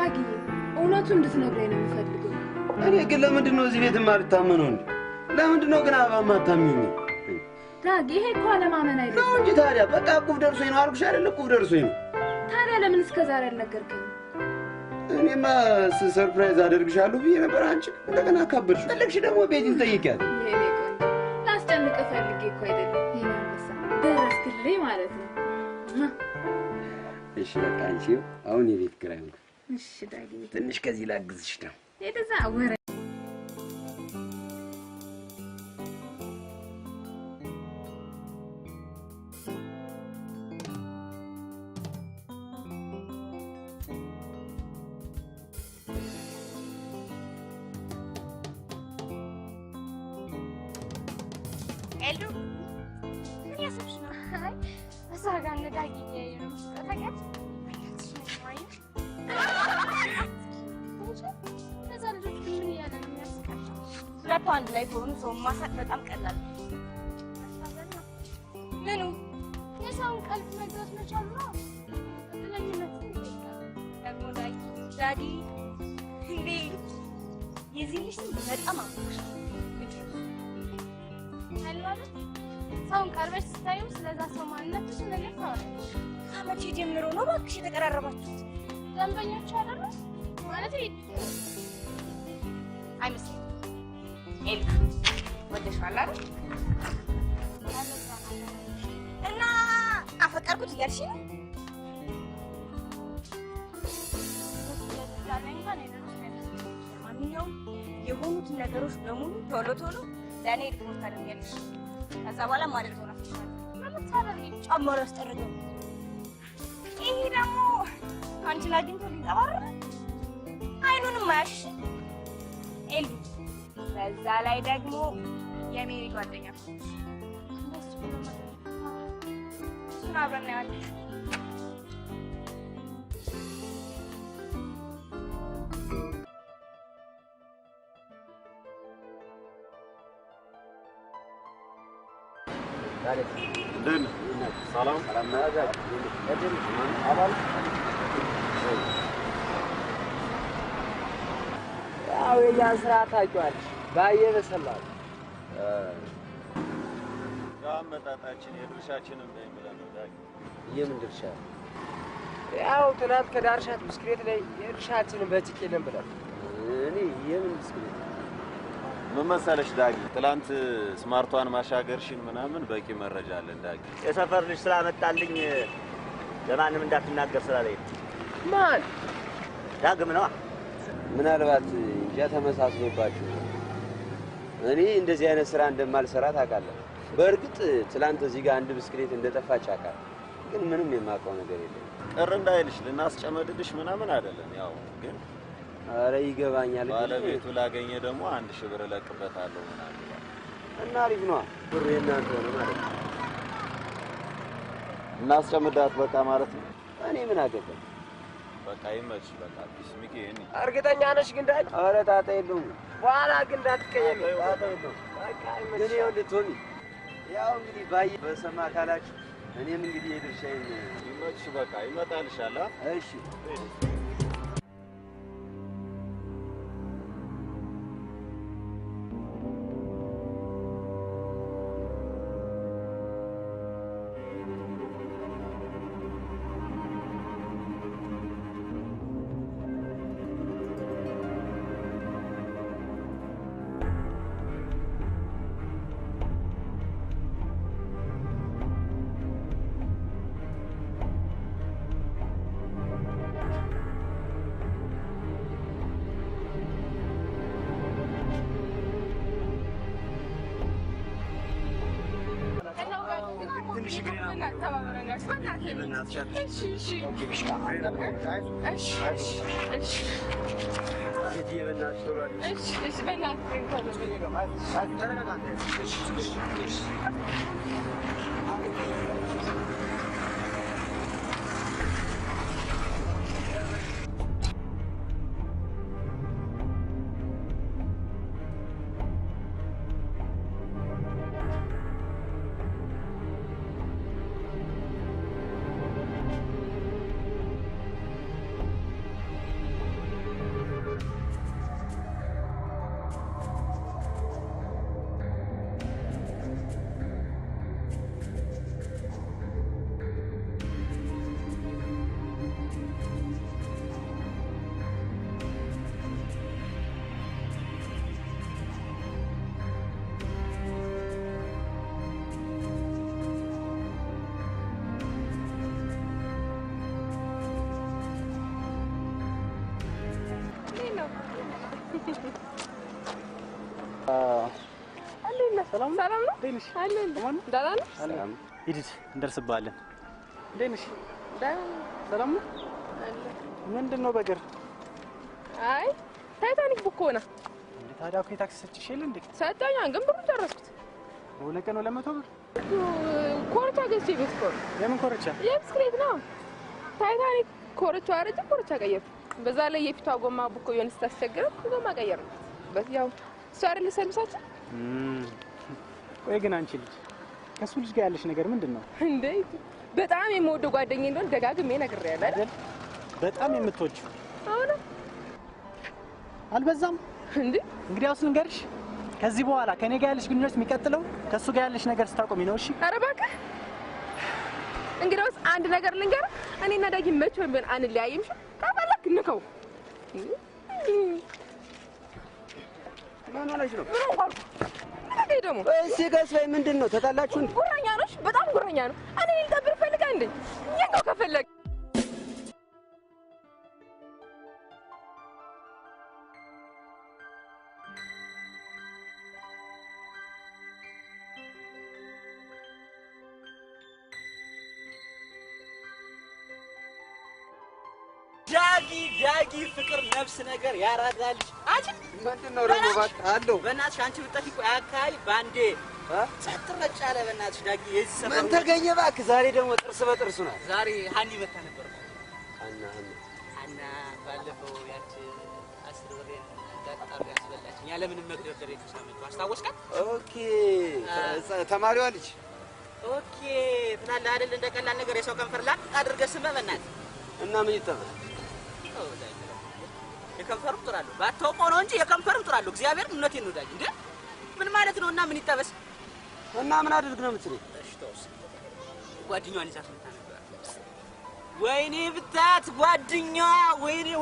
[SPEAKER 5] ዳግዬ እውነቱን እንድትነግረኝ ነው የምፈልገው።
[SPEAKER 2] እኔ ግን ለምንድን ነው እዚህ ቤት የማልታመነው እንዴ? ለምንድን ነው ግን አበባ የማታምኚኝ?
[SPEAKER 5] ዳግ ይሄ እኮ አለማመን አይደለም
[SPEAKER 2] ነው እንጂ ታዲያ በቃ ቁፍ ደርሶኝ ነው አልኩሽ አይደል? ቁፍ ደርሶኝ ነው።
[SPEAKER 5] ታዲያ ለምን እስከዛሬ አልነገርከኝም?
[SPEAKER 2] እኔማ ሰርፕራይዝ አደርግሻለሁ ብዬ ነበር። አንቺ እንደገና አካበድሽ። ፈለግሽ ደግሞ ቤቲን ጠይቂያት።
[SPEAKER 5] የኔ ቆንጆ ላስጨንቅህ ፈልጌ እኮ አይደለም። የኔ አንበሳ ደረስክልኝ ማለት ነው።
[SPEAKER 2] እሺ በቃ አንቺ አሁን የቤት ኪራይ ነው።
[SPEAKER 5] እሺ ዳግዬ
[SPEAKER 2] ትንሽ ከዚህ ላግዝሽ ነው።
[SPEAKER 5] የደዛ ወረ
[SPEAKER 9] ኤሉ ምን ያሰብሽ ነው? አይ እዛ ጋር ነዳጊዬ ነው ተፈቀድ እዛ ልጆች ምን እያለ ነው የሚያስቃቸው? ሁለቱ አንድ ላይ ከሆኑ ሰው ማሳቅ በጣም ቀላል ነው። ምኑ የሰውን ቀልብ መግዛት መቻሉ ነው። እድለኝነት ደግሞ ዳጊ እንዴ የዚህ ልጅ በጣም አምሮሽ አይደል? ሰውን ቀርበሽ ስታዩ ስለዛ ሰው ማንነት ብዙ ነገር ታወራለሽ። ከመቼ ጀምሮ ነው እባክሽ የተቀራረባችሁት? ደንበኞች አይደሉ ማለት አይመስልም። ኤል ወደሽዋል አይደል? እና አፈቀርኩት እያልሽ ነው? ማንኛውም የሆኑትን ነገሮች በሙሉ ቶሎ ቶሎ ለእኔ ሪፖርት ታደርጊያለሽ። ከዛ በኋላ ማደርገው ነው ለምታደርጊ ጨምሮ ያስጠርገው። ይሄ ደግሞ አንቺን አግኝቶ ሊንጠባረር አይኑንም ማያሽ ኤሉ፣ በዛ ላይ ደግሞ የሜሪ ጓደኛ እሱን አብረን እናያለን።
[SPEAKER 6] ሰላም
[SPEAKER 3] ያው የኛን ስራ ታውቂዋለሽ። ባየ በሰማል
[SPEAKER 6] አመጣጣችን የድርሻችንን በይ ብለን ነው ዳጊ።
[SPEAKER 3] የምን ድርሻ? ያው ትናንት ከዳርሻት ብስክሌት ላይ የድርሻችንን በጭቄልን ብለን።
[SPEAKER 2] እኔ የምን ብስክሌት?
[SPEAKER 6] ምን መሰለሽ ዳጊ፣ ትላንት ስማርቷን ማሻገርሽን ምናምን በቂ መረጃ አለን ዳጊ።
[SPEAKER 8] የሰፈር ልጅ ስላመጣልኝ ለማንም እንዳትናገር ስላለኝ።
[SPEAKER 3] ማን?
[SPEAKER 8] ዳግም ነዋ።
[SPEAKER 2] ምናልባት እንጃ ተመሳስሎባችሁ። እኔ እንደዚህ አይነት ስራ እንደማልሰራ ታውቃለህ። በእርግጥ ትላንት እዚህ ጋር አንድ ብስክሌት እንደጠፋች አውቃለሁ፣ ግን ምንም የማውቀው ነገር የለም።
[SPEAKER 6] ቅር እንዳይልሽ ልናስጨመድድሽ ምናምን አይደለም። ያው ግን
[SPEAKER 2] ኧረ ይገባኛል።
[SPEAKER 6] ባለቤቱ ላገኘ ደግሞ 1000 ብር እለቅበታለሁ ምናምን
[SPEAKER 2] እና አሪፍ ነዋ። ብሩ የእናንተ ነው ማለት ነው።
[SPEAKER 6] እናስጨምዳት በቃ ማለት ነው።
[SPEAKER 2] እኔ ምን አገባኝ?
[SPEAKER 6] በቃ ይመችሽ። በቃ ቢስሚኪ እኔ
[SPEAKER 3] እርግጠኛ ነሽ ግን ዳጊ?
[SPEAKER 2] ኧረ ጣጣ የለውም።
[SPEAKER 3] በኋላ ግን እንዳትቀየሚ።
[SPEAKER 2] ጣጣ የለውም።
[SPEAKER 3] በቃ
[SPEAKER 2] ግን ይኸውልህ ቶሚ፣ ያው እንግዲህ ባየ በሰማ ካላችሁ እኔም እንግዲህ የድርሻዬን
[SPEAKER 6] ይመችሽ። በቃ ይመጣልሻል።
[SPEAKER 2] እሺ
[SPEAKER 7] ሰላም
[SPEAKER 1] ሰላም ነው
[SPEAKER 7] ደንሽ
[SPEAKER 1] አለን ደህና ነህ
[SPEAKER 7] ሰላም ሂድ እንደርስባለን ደንሽ ሰላም ነው ምንድነው በግር
[SPEAKER 1] አይ ታይታኒክ ቡክ ሆና
[SPEAKER 7] ታዲያ እኮ ታክሲ ሰጥቼሽ የለ እንዴ
[SPEAKER 1] ሰጣኛ ግን ብሩ ጨረስኩት
[SPEAKER 7] ወለቀ ነው 200 ብር
[SPEAKER 1] ኮርቻ ገዝቼ ቤት እኮ
[SPEAKER 7] የምን ኮርቻ
[SPEAKER 1] የብስክሌት ነው ታይታኒክ ኮርቻ አረጀ ኮርቻ ቀየር በዛ ላይ የፊቷ ጎማ ቡክ የሆነ ስታስቸግር ጎማ ቀየር ነው በዚያው ሰርል ሰርቪሳችን
[SPEAKER 7] ቆይ ግን አንቺ ልጅ ከሱ ልጅ ጋር ያለሽ ነገር ምንድነው
[SPEAKER 1] እንዴ በጣም የምወደው ጓደኛዬ እንደሆነ ደጋግሜ ነግሬያለሁ አይደል
[SPEAKER 7] በጣም የምትወጂው
[SPEAKER 1] አሁን
[SPEAKER 7] አልበዛም
[SPEAKER 1] እንዴ
[SPEAKER 7] እንግዲያውስ ልንገርሽ ከዚህ በኋላ ከኔ ጋር ያለሽ ግንኙነት የሚቀጥለው ከሱ ጋር ያለሽ ነገር ስታቆሚ ነው እሺ
[SPEAKER 1] ኧረ እባክህ እንግዲያውስ አንድ ነገር ልንገርህ እኔና ዳጊ መቼም ቢሆን አንለያይም እሺ ከፈለክ ንከው
[SPEAKER 2] ምን ሆነሽ ነው
[SPEAKER 1] ምን ሆንኩ እኔ ደግሞ
[SPEAKER 2] እሺ ገስበይ ምንድነው ተጣላችሁ እንዴ
[SPEAKER 1] ጉረኛ ነሽ በጣም ጉረኛ ነው እኔ ልጠብር ፈልጋ እንዴ የንገው ከፈለክ
[SPEAKER 4] ዳጊ ፍቅር ነፍስ ነገር ያራዳልሽ አንቺ
[SPEAKER 2] ምንድነው ደግሞ አለው
[SPEAKER 4] በእናትሽ አንቺ ብትጠፊ ቆይ አካይ ባንዴ ጸጥ ረጭ አለ በእናትሽ ዳጊ የዚህ ሰፈር
[SPEAKER 2] ምን ተገኘ እባክህ ዛሬ ደግሞ ጥርስ በጥርስ ነው
[SPEAKER 4] ዛሬ ሀኒ መታ ነበር
[SPEAKER 2] አና
[SPEAKER 4] ባለፈው ያቺ 10 ብር ዳጣው ያስበላችኝ ያለ ምንም መግደርደር የተሳመችው አስታወስካት ኦኬ
[SPEAKER 2] ተማሪዋ ልጅ
[SPEAKER 4] ኦኬ ትላለህ አይደል እንደቀላል ነገር የሰው ከንፈር ላጥ አድርገህ ስመህ በእናትህ
[SPEAKER 2] እና ምን ይተባል
[SPEAKER 4] የከንፈርም ጥራለሁ ባታውቀው ነው እንጂ የከንፈርም ጥራለሁ እግዚአብሔር እውነቴን ነው ዳጊ እንዴ ምን ማለት ነው እና ምን ይጠበስ
[SPEAKER 2] እና ምን አድርግ ነው የምትለኝ
[SPEAKER 4] እሺ ተውስ ጓደኛዋን ይዛት መጣ ነበር ወይኔ ብታት ጓደኛዋ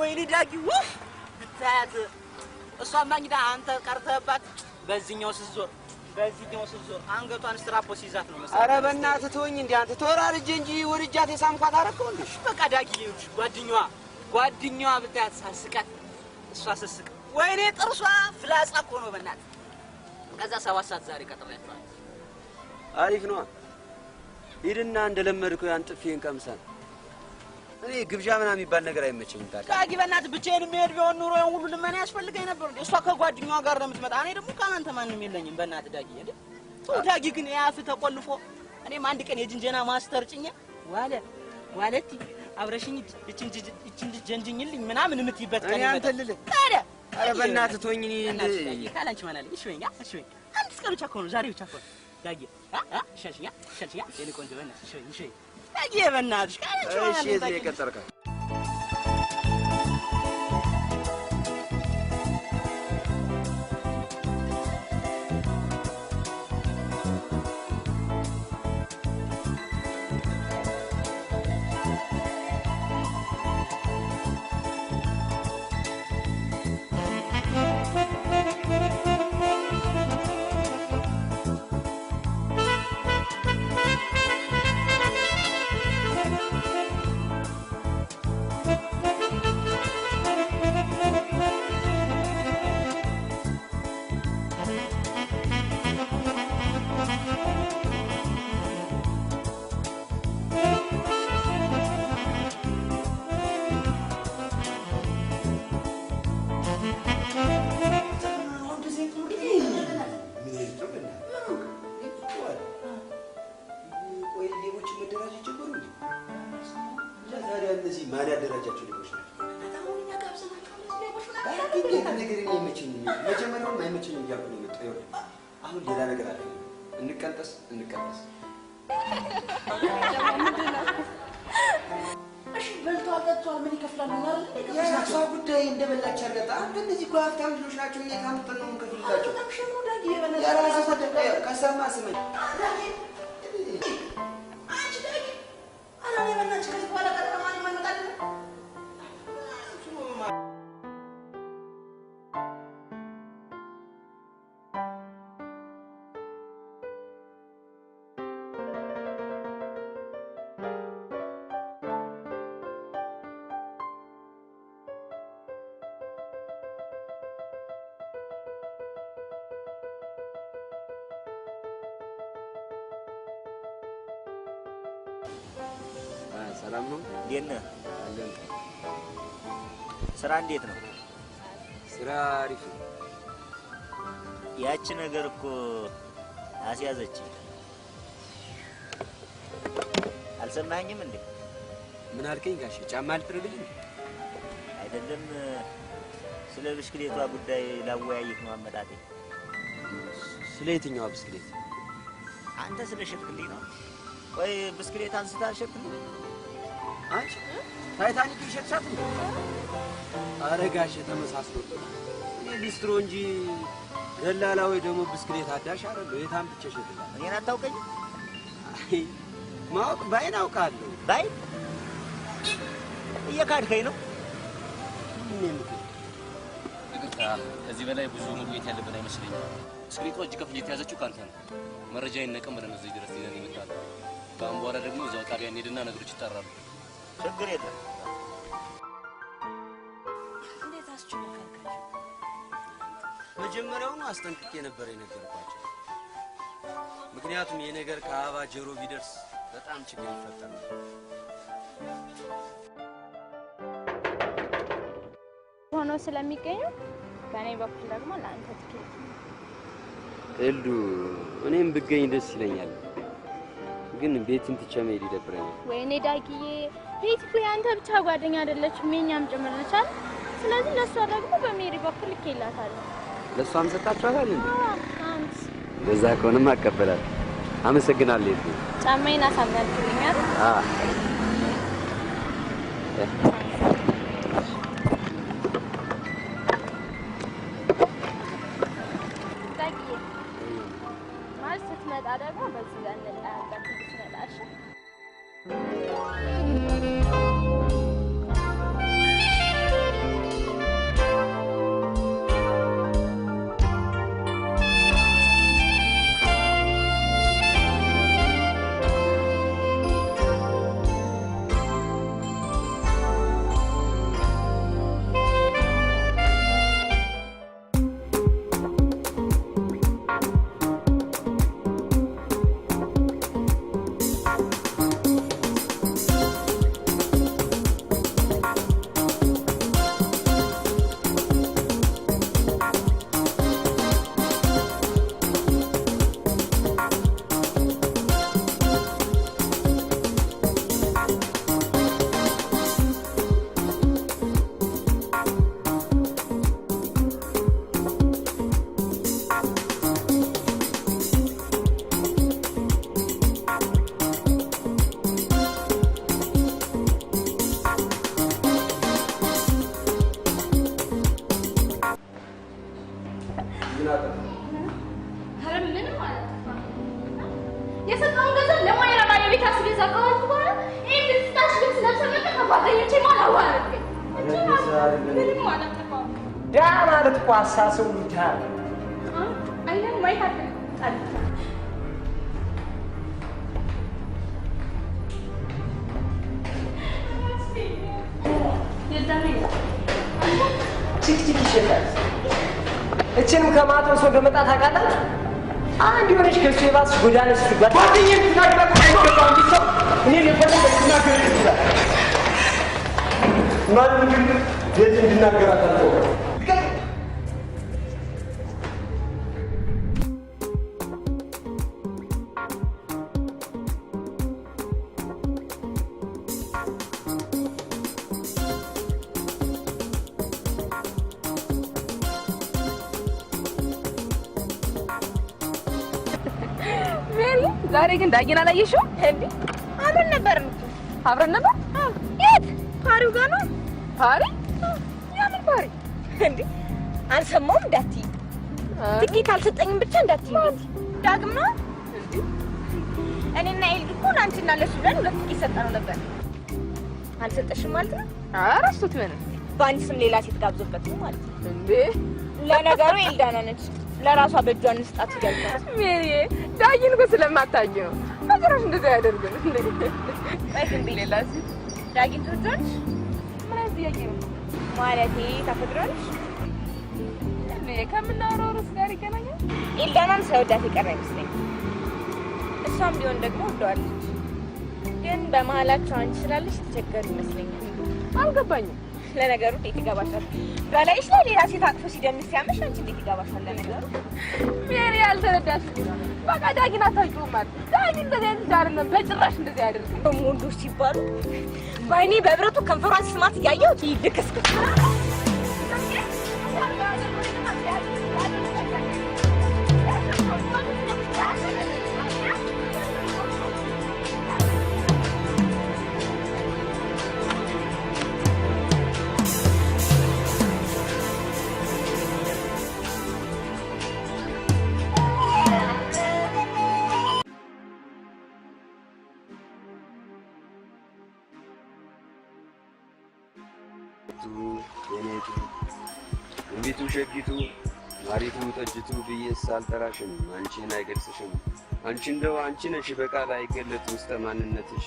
[SPEAKER 4] ወይኔ ዳጊ ውፍ ብታት እሷ ማግዳ አንተ ቀርተህባት በዚህኛው ስትዞር አንገቷን ስትራፖስ ይዛት ነው መሰለኝ
[SPEAKER 2] ኧረ በእናትህ ተወኝ እንዴ አንተ ተወራርጄ እንጂ ወርጃት የሳምኳት አረከው እንዴ
[SPEAKER 4] በቃ ዳጊ ጓደኛዋ ብታት ሳስቃት እሷ ስስቅ ወይኔ ጥርሷ ፍላጻ እኮ ነው በእናትህ ከዛ 7 ሰዓት ዛሬ ቀጥሬያቸዋለሁ
[SPEAKER 2] አሪፍ ነው ሂድና እንደለመድከው ያን ጥፊን ቀምሰን እኔ ግብዣ ምናምን የሚባል ነገር አይመቸኝም ታዲያ
[SPEAKER 4] ዳጊ በእናትህ ብቻዬን የምሄድ ቢሆን ኑሮ ሁሉ ልመና ያስፈልገኝ ነበር እንዴ እሷ ከጓደኛዋ ጋር ለምትመጣ እኔ ደግሞ ከአንተ ማንም የለኝም በእናትህ ዳጊ እንዴ ዳጊ ግን ያፍ ተቆልፎ እኔም አንድ ቀን የጅንጀና ማስተር ጭኜ ዋለቲ አብረሽኝ እቺን ጀንጅኝልኝ ምናምን የምትይበት ቀን ይመጣ
[SPEAKER 2] አንተ ልልህ ታዲያ ኧረ በእናትህ ተወኝ እኔ
[SPEAKER 4] ካላንቺ ማናለኝ እሺ አንድ ቀን ብቻ እኮ ነው ዛሬ ብቻ እኮ ዳጊ ሸሽኛ የኔ ቆንጆ በእናትሽ እሺ ዳጊ በእናትሽ ካላንቺ ማናለኝ
[SPEAKER 2] እሺ እዚህ የቀጠርከው ማን ያደራጃቸው ሌቦች ናቸው? አሁንኛ ጋብዘናቸው ሌቦች ናቸው። ነገር እኔ አይመቸኝም። መጀመሪያውም አይመቸኝም እያልኩ ነው የመጣው። አሁን ሌላ ነገር አለ። እንቀንጠስ
[SPEAKER 4] እሺ በልቷል ጠጥቷል ምን ይከፍላል ማለት ነው?
[SPEAKER 2] የራሷ ጉዳይ እንደበላች አርገጣ። አንተ እነዚህ እኮ ሀብታም ልጆች ናቸው። እኛ ካምጠን ነው የምንከፍልላቸው። የራሷ ጉዳይ ከሰማ ስመኝ ሰላም ነው?
[SPEAKER 8] እንዴት ነህ?
[SPEAKER 2] አለን።
[SPEAKER 8] ስራ እንዴት ነው?
[SPEAKER 2] ስራ አሪፍ ነው።
[SPEAKER 8] ያቺ ነገር እኮ አስያዘች። አልሰማኸኝም እንዴ?
[SPEAKER 2] ምን አልከኝ ጋሼ? ጫማ ልትረግልኝ?
[SPEAKER 8] አይደለም፣ ስለ ብስክሌቷ ጉዳይ ላወያይህ ነው አመጣጤ።
[SPEAKER 2] ስለ የትኛዋ ብስክሌት?
[SPEAKER 8] አንተ ስለ ሸጥክልኝ ነው። ወይ ብስክሌት አንስታ አልሸጥክልኝ?
[SPEAKER 2] አንቺ ታይታኒክ ይሸጥሻት እንዴ? ኧረ ጋሼ ተመሳስሎት። እኔ ሊስትሮ እንጂ ደላላ ወይ ደግሞ ብስክሌት አዳሽ አይደለሁ። የት አምጥቼ እሸጥልሃለሁ?
[SPEAKER 8] እኔን አታውቀኝም?
[SPEAKER 2] ማወቅ ባይን አውቃለሁ።
[SPEAKER 8] ባይን እየካድከኝ ነው።
[SPEAKER 10] ከዚህ በላይ ብዙ መቆየት ያለብን አይመስለኝም። ብስክሌቷ እጅ ከፍንጅ የተያዘችው ካንተ ነው። መረጃ ይነቀም ብለን እዚህ ድረስ ይዘን ይመጣል። ከአሁን በኋላ ደግሞ እዛው ጣቢያ እንሄድና ነገሮች ይጣራሉ።
[SPEAKER 8] ችግር የለም።
[SPEAKER 9] እንዴት አስችለካልካቸው?
[SPEAKER 2] መጀመሪያውኑ አስጠንቅቄ ነበር የነገርኳቸው። ምክንያቱም ይሄ ነገር ከአበባ ጆሮ ቢደርስ በጣም ችግር ይፈጠር ነበር።
[SPEAKER 5] ሆኖ ስለሚገኙ በእኔ በኩል ደግሞ ለአንተ ትኬት
[SPEAKER 2] ኤልዱ፣ እኔም ብገኝ ደስ ይለኛል፣ ግን ቤትን ትቼ መሄድ ይደብረኛል።
[SPEAKER 5] ወይኔ ዳጊዬ፣ ቤት እኮ ያንተ ብቻ ጓደኛ አይደለችም የእኛም ጭምር ነች አይደል? ስለዚህ ለእሷ ደግሞ በሜሪ በኩል ልኬላታለሁ።
[SPEAKER 2] ለእሷም ሰጣችኋታል እንዴ?
[SPEAKER 5] አንስ
[SPEAKER 2] በዛ ከሆነም አቀበላለሁ። አመሰግናለሁ ኤልዱ።
[SPEAKER 5] ጫማዬን አሳምናልኝ አይደል? ስትመጣ ደግሞ በዚህ ጋር እንጠያየቅ እንድትመጣሽ።
[SPEAKER 3] አሳሰው ይታል
[SPEAKER 5] አይደል ማይታል
[SPEAKER 3] ቲክቲክ ይሸጣል። እቺንም ከማቶስ ወደ መጣ ታውቃላችሁ። አንድ የሆነች ከሱ የባስ ጎዳና ስትጓዝ ጓደኛዬ ትናገር አይገባም ቢሰው እኔ ለፈለገ ትናገር ይችላል። ማንም ግን የት እንድናገር አታውቀው።
[SPEAKER 1] ዛሬ ግን ዳጊን አላየሽው እንዴ?
[SPEAKER 5] አብረን ነበር።
[SPEAKER 1] አብረን ነበር?
[SPEAKER 5] የት? ፓሪው ጋር ነው።
[SPEAKER 1] ፓሪ? ያምን ፓሪ
[SPEAKER 5] እንዴ? አልሰማሁም እንዳትዪ። ትኬት አልሰጠኝም ብቻ እንዳትዪ። ዳግም ነው እንዴ? እኔና ኤልድ እኮ አንቺና ለሱ ብለን ሁለት ትኬት ሰጠነው ነበር። አልሰጠሽም ማለት ነው?
[SPEAKER 1] ኧረ እሱት ምን
[SPEAKER 5] በአንድ ስም ሌላ ሴት ጋብዞበት ነው ማለት ነው
[SPEAKER 1] እንዴ?
[SPEAKER 5] ለነገሩ ኤልዳና ነች። ለራሷ በእጇ እንስጣት ይገልጻል።
[SPEAKER 1] ሜሪ ዳጊን እኮ ስለማታውቂ ነው። መጨረሻ እንደዛ ያደርግን እንዴ?
[SPEAKER 5] አይደል ሌላ ሴት ዳጊን ትወጃለሽ?
[SPEAKER 1] ምን አይነት ጥያቄ ነው?
[SPEAKER 5] ማለቴ ታፈቅራለሽ?
[SPEAKER 1] እንዴ ከምናወራው ርዕስ ጋር ይገናኛል?
[SPEAKER 5] ኤልዳናን ሳይወዳት የቀረ አይመስለኝም። እሷም ቢሆን ደግሞ ወደዋለች። ግን በመሀላቸው አንቺ ስላለሽ ተቸገሩ ይመስለኛል።
[SPEAKER 1] አልገባኝም።
[SPEAKER 5] ለነገሩ እንዴት ይገባሻል? በላይሽ ላይ ሌላ ሴት አቅፎ ሲደንስ ሲያምሽ አንቺ እንዴት ይገባሻል? ለነገሩ
[SPEAKER 1] ሜሪ ያልተረዳሽም። በቃ ዳጊን አታውቂውም ማለት ዳጊ እንደዚህ አይነት አይደለም በጭራሽ እንደዚህ አያደርግም።
[SPEAKER 5] ደግሞ ወንዶች ሲባሉ በአይኔ በብረቱ ከንፈሯን ስማት እያየሁት ይልክስክስ
[SPEAKER 2] የኔቱ እንቢቱ ሸጊቱ ማሪቱ ጠጅቱ ብዬስ አልጠራሽም አንቺን አይገልጽሽም አንቺ እንደው አንቺ ነሽ በቃል አይገለጥ ውስጠ ማንነትሽ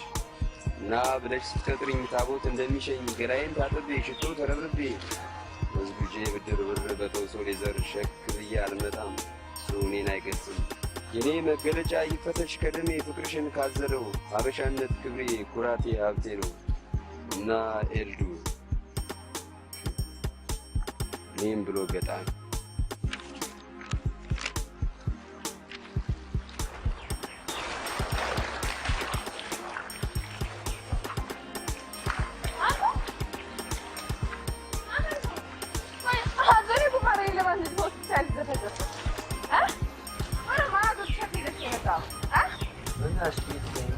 [SPEAKER 2] እና ብለሽ ስትቀጥሪኝ ታቦት እንደሚሸኝ ገላዬን ታጥቤ ሽቶ ተረብርቤ መዝጉጄ ብድር ብር በተውሶ ሌዘር ሸክ ብዬ አልመጣም እሱ እኔን አይገልጽም የኔ መገለጫ ይፈተሽ ከደሜ ፍቅርሽን ካዘለው ሀበሻነት ክብሬ ኩራቴ ሀብቴ ነው እና ኤልዱ እኔም ብሎ ገጣሚ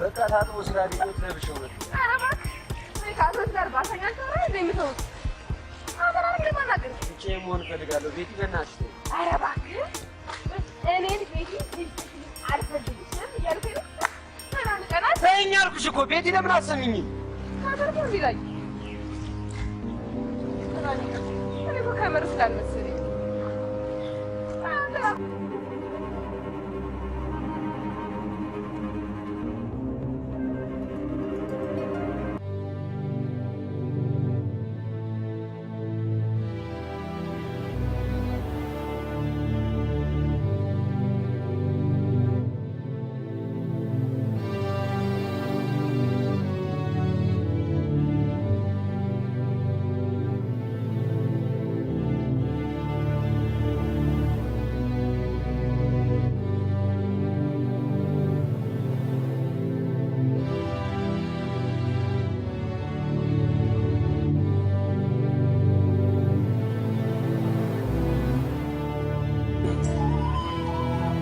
[SPEAKER 2] በቃ ታጥቦ ስራ ሊሞት ለብሸው ነው።
[SPEAKER 1] ኧረ እባክህ ከአቶች ጋር ባሰኛ ተራ እንደሚተውት
[SPEAKER 2] ብቻ መሆን እፈልጋለሁ። ቤቲ በእናትሽ ተይኝ።
[SPEAKER 1] ኧረ እባክህ እኔን ቤቲ አልፈልግሽም እያልኩኝ ነው። አንድ ቀን
[SPEAKER 2] ተይኝ አልኩሽ እኮ ቤቲ ለምን አትሰሚኝም?
[SPEAKER 1] ካደርኩ ይላል እኔ እኮ ከምር ስላልመሰለኝ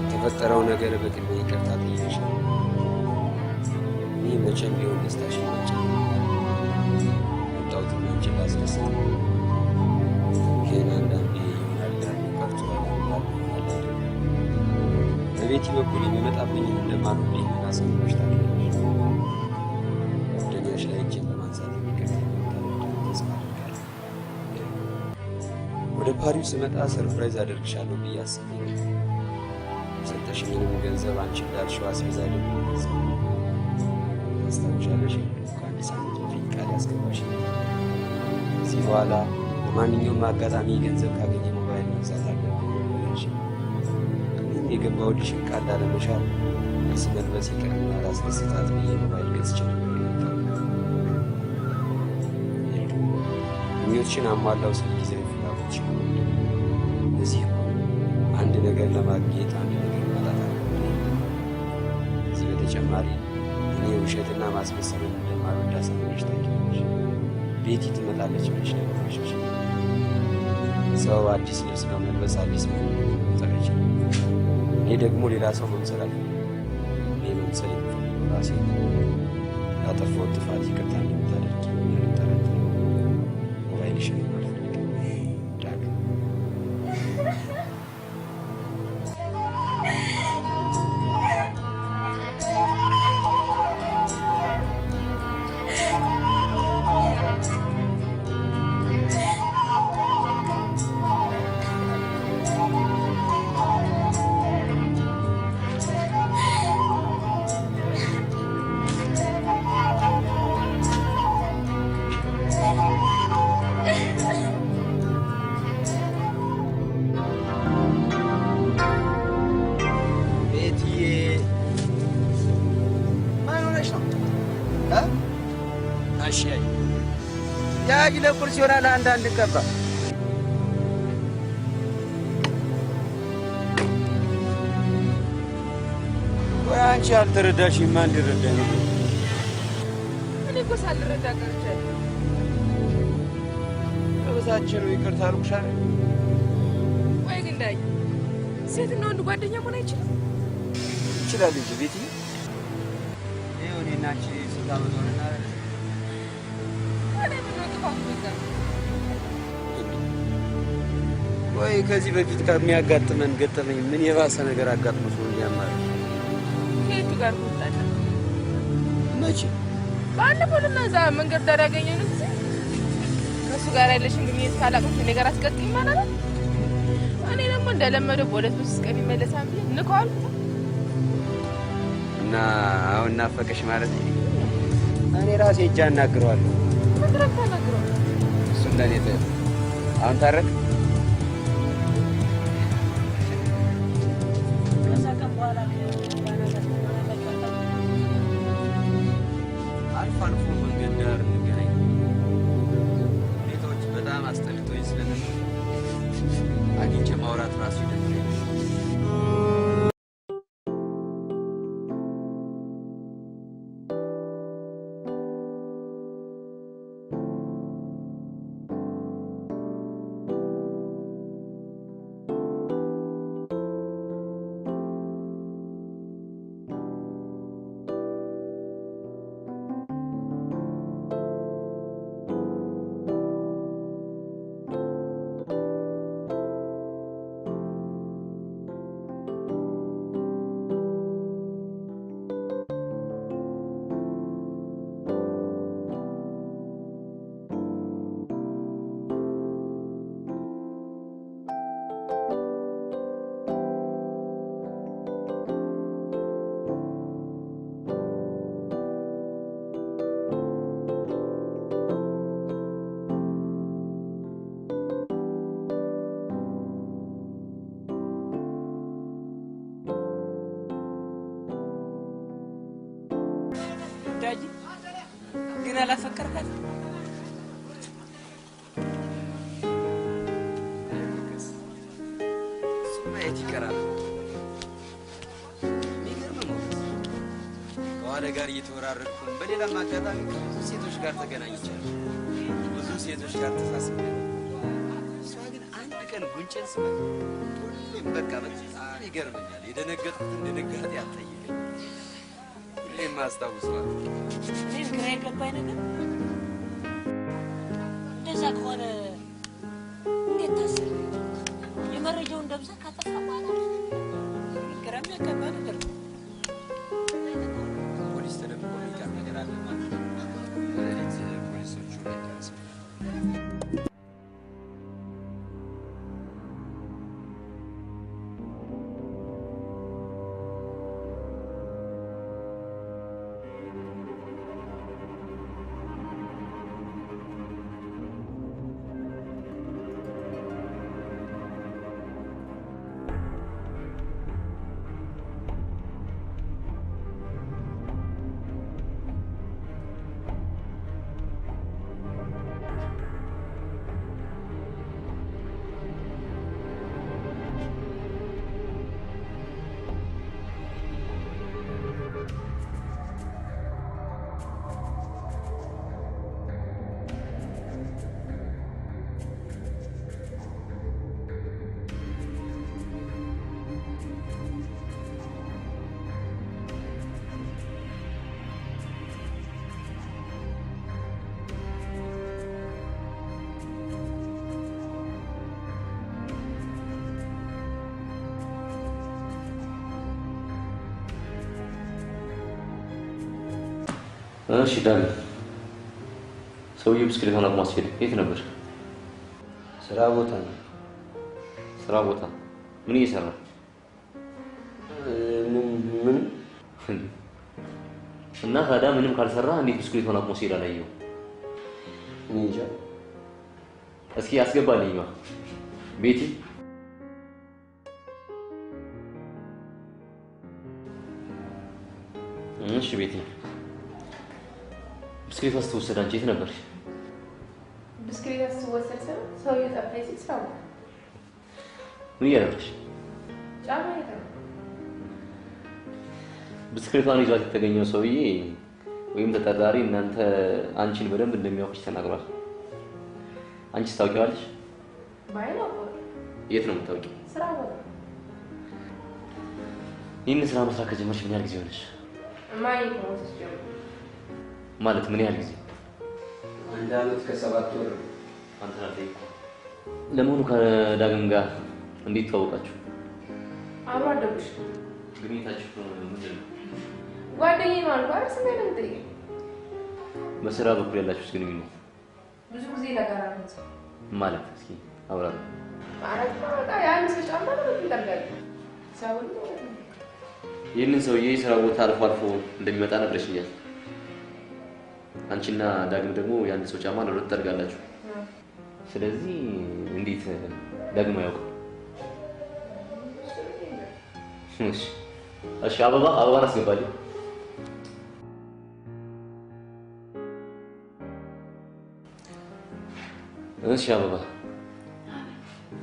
[SPEAKER 2] የተፈጠረው ነገር በቅድሚያ ይቅርታ ጠይቀሻል። እኔ መቼም ቢሆን ደስታሽን መቼ ወጣሁት አንቺን ላስደስት ግን አንዳንዴ ይሆናል ቀርቶ ይሆናል በቤቲ በኩል የሚመጣብኝን እንደማልወደኝ አሳምነሽ ታውቂያለሽ። ጓደኛሽ ላይ እጄን በማንሳት ይቅርታ ተስፋ አደርጋለሁ። ወደ ፓሪስ ስመጣ ሰርፕራይዝ አደርግሻለሁ ብዬ አስቤ የሰጠሽኝንም ገንዘብ አንቺ እንዳልሽው አስቤዛ አይደለም ታስታውሻለሽ? ከአንድ ሳምንት በፊት ቃል ያስገባሽ ከዚህ በኋላ በማንኛውም አጋጣሚ ገንዘብ ካገኘ ሞባይል መግዛት አለብሽ። እኔም የገባሁልሽን ቃል ላለመሻር ልብስ መልበስ ይቅርና ላስደስታት ብዬ ሞባይል ገዝቼ ነበር የመጣሁት። ምኞትሽን አሟላው ስል ጊዜያዊ ፍላጎትሽን እዚህ አንድ ነገር ለማግኘት አንድ ነገር ማጣት አለብኝ። ከዚህ በተጨማሪ እኔ ውሸትና ማስመሰልን እንደማልወድ አሳምነሽ ታውቂያለሽ። ቤቲ ትመጣለች ብለሽ ነገርሽ። ሰው አዲስ ልብስ በመልበስ አዲስ መሆን ይችላል። እኔ ደግሞ ሌላ ሰው መምሰል አልፈልግም። እኔ መምሰል የምፈልገው ራሴ ያጠፋሁት ጥፋት ይቅርታ እንደምታደርጊ ጠረጥር ሞባይልሽን አልፈልግም። ዳግም ቁርስ ይሆናል አንዳንድ ቀባ ወይ አንቺ አልተረዳሽም ማን ይረዳ ነው
[SPEAKER 1] እኔ እኮ ሳልረዳ ቀርቻለሁ
[SPEAKER 2] በዛችን ነው ይቅርታ አልኩሽ አይደል
[SPEAKER 1] ወይ ግን ዳይ ሴትና ወንድ ጓደኛ መሆን አይችልም
[SPEAKER 2] ይችላል እንጂ ቤቲ ይኸው እኔና አንቺ ስንት ሆነና
[SPEAKER 1] እኔ ምን ጥፋት ነው
[SPEAKER 2] ወይ ከዚህ በፊት ከሚያጋጥመን ገጠመኝ ምን የባሰ ነገር አጋጥሞት ነው ያማረ
[SPEAKER 1] ከየቱ ጋር ወጣለ
[SPEAKER 2] መቼ
[SPEAKER 1] ባለፈው ለዛ መንገድ ዳር ያገኘነው ጊዜ ከሱ ጋር ያለሽን ግንኙነት ካላቀም ከኔ ጋር አስቀጥይ ማለት ነው እኔ ደግሞ እንደለመደው በሁለት ሶስት ቀን ይመለሳል ብዬ ንቀዋል
[SPEAKER 2] እና አሁን ናፈቀሽ ማለት ነው እኔ ራሴ እጃ አናግረዋለሁ
[SPEAKER 1] ምን ተናግረው
[SPEAKER 2] እሱ ለኔ አሁን ታረቅ አልፎ መንገድ ዳር እንገናኝ ሁኔታዎች በጣም አስጠልቶኝ ስለነበር አግኝቼ ማውራት ራሱ ይደብረኝ
[SPEAKER 3] ዳጂ ግን አላፈቀርካት
[SPEAKER 2] ማየት ይቀራል የሚገርም ነው ከኋላ ጋር እየተወራረድኩ በሌላም አጋጣሚ ብዙ ሴቶች ጋር ተገናኝቻለሁ ብዙ ሴቶች ጋር ተሳስቤያለሁ እሷ ግን አንድ ቀን ጉንጬን ስማ በቃ በጣም ይገርመኛል የደነገጥኩት እንደነገርት ያልጠየቀኝ እኔም አስታውሰዋል
[SPEAKER 3] እኔን ግራ የገባኝ ነገር እንደዛ ከሆነ እንዴት ታስብ የመረጃውን ደብዛ ካጠፋ በኋላ ግራ የሚያጋባ ነገር ነው
[SPEAKER 2] ፖሊስ ተደብቆ የሚቀር ነገር አለ ማለት ነው በሌሊት ፖሊሶቹ ላይ ተነሱ
[SPEAKER 10] እሺ ዳን ሰውዬው ብስክሌቱን አቁሞ ሲሄድ የት ነበር?
[SPEAKER 2] ስራ ቦታ ነው።
[SPEAKER 10] ስራ ቦታ ምን እየሰራ?
[SPEAKER 2] ምን
[SPEAKER 10] እና ታዲያ ምንም ካልሰራ እንዴት ብስክሌቱን አቁሞ ሲሄድ አላየው?
[SPEAKER 2] እንጃ።
[SPEAKER 10] እስኪ አስገባልኝ ቤቲ። እሺ ቤቲ ብስክሌት ወስደህ አንቺ የት ነበርሽ?
[SPEAKER 1] ብስክሌት
[SPEAKER 10] ምን እያደረግሽ?
[SPEAKER 1] ጫማ ይታ
[SPEAKER 10] ብስክሌቷን ይዟት የተገኘው ሰውዬ ወይም ተጠርጣሪ እናንተ አንቺን በደንብ እንደሚያውቅሽ ተናግሯል። አንቺስ ታውቂዋለሽ?
[SPEAKER 1] ባይለው
[SPEAKER 10] የት ነው የምታውቂው?
[SPEAKER 1] ስራ ቦታ።
[SPEAKER 10] ይህን ስራ መስራት ከጀመርሽ ምን ያህል ጊዜ ሆነሽ?
[SPEAKER 1] ማይ ፕሮሰስ ጀምሮ
[SPEAKER 10] ማለት ምን ያህል ጊዜ?
[SPEAKER 2] 1 ዓመት ከ7 ወር።
[SPEAKER 10] አንተ ናት። ለመሆኑ ከዳግም ጋር እንዴት ተዋወቃችሁ?
[SPEAKER 1] አብሮ አደጉሽ?
[SPEAKER 10] ግንኙነታችሁ ምንድን ነው?
[SPEAKER 1] ጓደኛዬ ነው አልኩህ አይደል? ስሜን እንጠይቅ።
[SPEAKER 10] በስራ በኩል ያላችሁስ ግንኙነት?
[SPEAKER 1] ብዙ ጊዜ ለጋራ ነው
[SPEAKER 10] ማለት እስኪ አብራራ።
[SPEAKER 1] ማለት በቃ ያን ሰው ጫማ ነው ይደርጋል። ሰውን
[SPEAKER 10] ይህንን ሰውዬ ስራ ቦታ አልፎ አልፎ እንደሚመጣ ነግረሽኛል። አንቺና ዳግም ደግሞ ያን ሰው ጫማ ለሁለት ትጠርጋላችሁ። ስለዚህ እንዴት ዳግም አያውቅም? እሺ አበባን አስገባልኝ። እሺ አበባ፣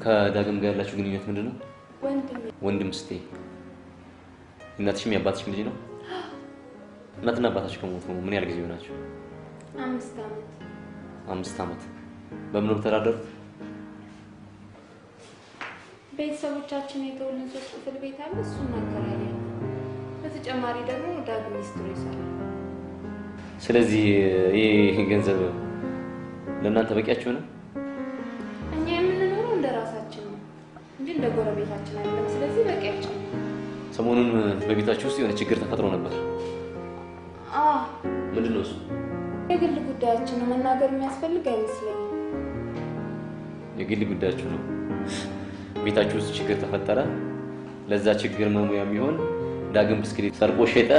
[SPEAKER 10] ከዳግም ጋር ያላችሁ ግንኙነት ምንድን ነው? ወንድም ስትይ እናትሽም የአባትሽም ልጅ ነው? እናትና አባታችሁ ከሞቱ ምን ያህል ጊዜ ሆናችሁ?
[SPEAKER 5] 5 ዓመት።
[SPEAKER 10] 5 ዓመት። በምን ነው የምትተዳደሩት?
[SPEAKER 5] ቤተሰቦቻችን የተወልን 3 ክፍል ቤት አለ፣ እሱን እናከራያለን። በተጨማሪ ደግሞ ዳግም ሚስትሮ ይሰራል።
[SPEAKER 10] ስለዚህ ይሄ ገንዘብ ለእናንተ በቂያችሁ ነው?
[SPEAKER 5] እኛ የምንኖረው እንደ ራሳችን ነው እንጂ እንደ ጎረቤታችን አይደለም። ስለዚህ በቂያችን ነው።
[SPEAKER 10] ሰሞኑን በቤታችሁ ውስጥ የሆነ ችግር ተፈጥሮ ነበር። ምንድን ነው እሱ?
[SPEAKER 5] የግል ጉዳያችን ነው፣ መናገር የሚያስፈልግ አይመስለኝም።
[SPEAKER 10] የግል ጉዳያችሁ ነው? ቤታችሁ ውስጥ ችግር ተፈጠረ። ለዛ ችግር መሙያ የሚሆን ዳግም ብስክሌት ሰርቆ ሸጠ።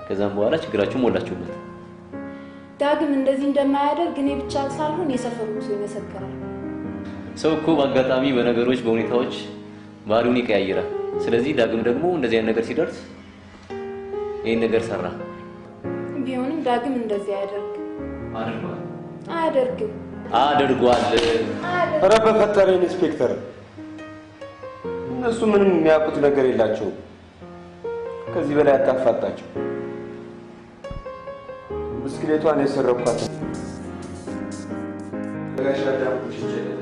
[SPEAKER 10] ከዛም በኋላ ችግራችሁን ሞላችሁበት።
[SPEAKER 5] ዳግም እንደዚህ እንደማያደርግ እኔ ብቻ ሳልሆን የሰፈሩ ሰው ይመሰክራል።
[SPEAKER 10] ሰው እኮ በአጋጣሚ በነገሮች በሁኔታዎች ባህሪውን ይቀያይራል። ስለዚህ ዳግም ደግሞ እንደዚህ አይነት ነገር ሲደርስ ይሄን ነገር ሰራ።
[SPEAKER 5] ቢሆንም ዳግም እንደዚህ አያደርግም።
[SPEAKER 10] አድርጓል።
[SPEAKER 2] ኧረ በፈጠረ ኢንስፔክተር፣ እነሱ ምንም የሚያውቁት ነገር የላቸውም። ከዚህ በላይ አታፋጣቸው። ብስክሌቷን የሰረኳት ጋሻ ዳምኩሽ ይችላል።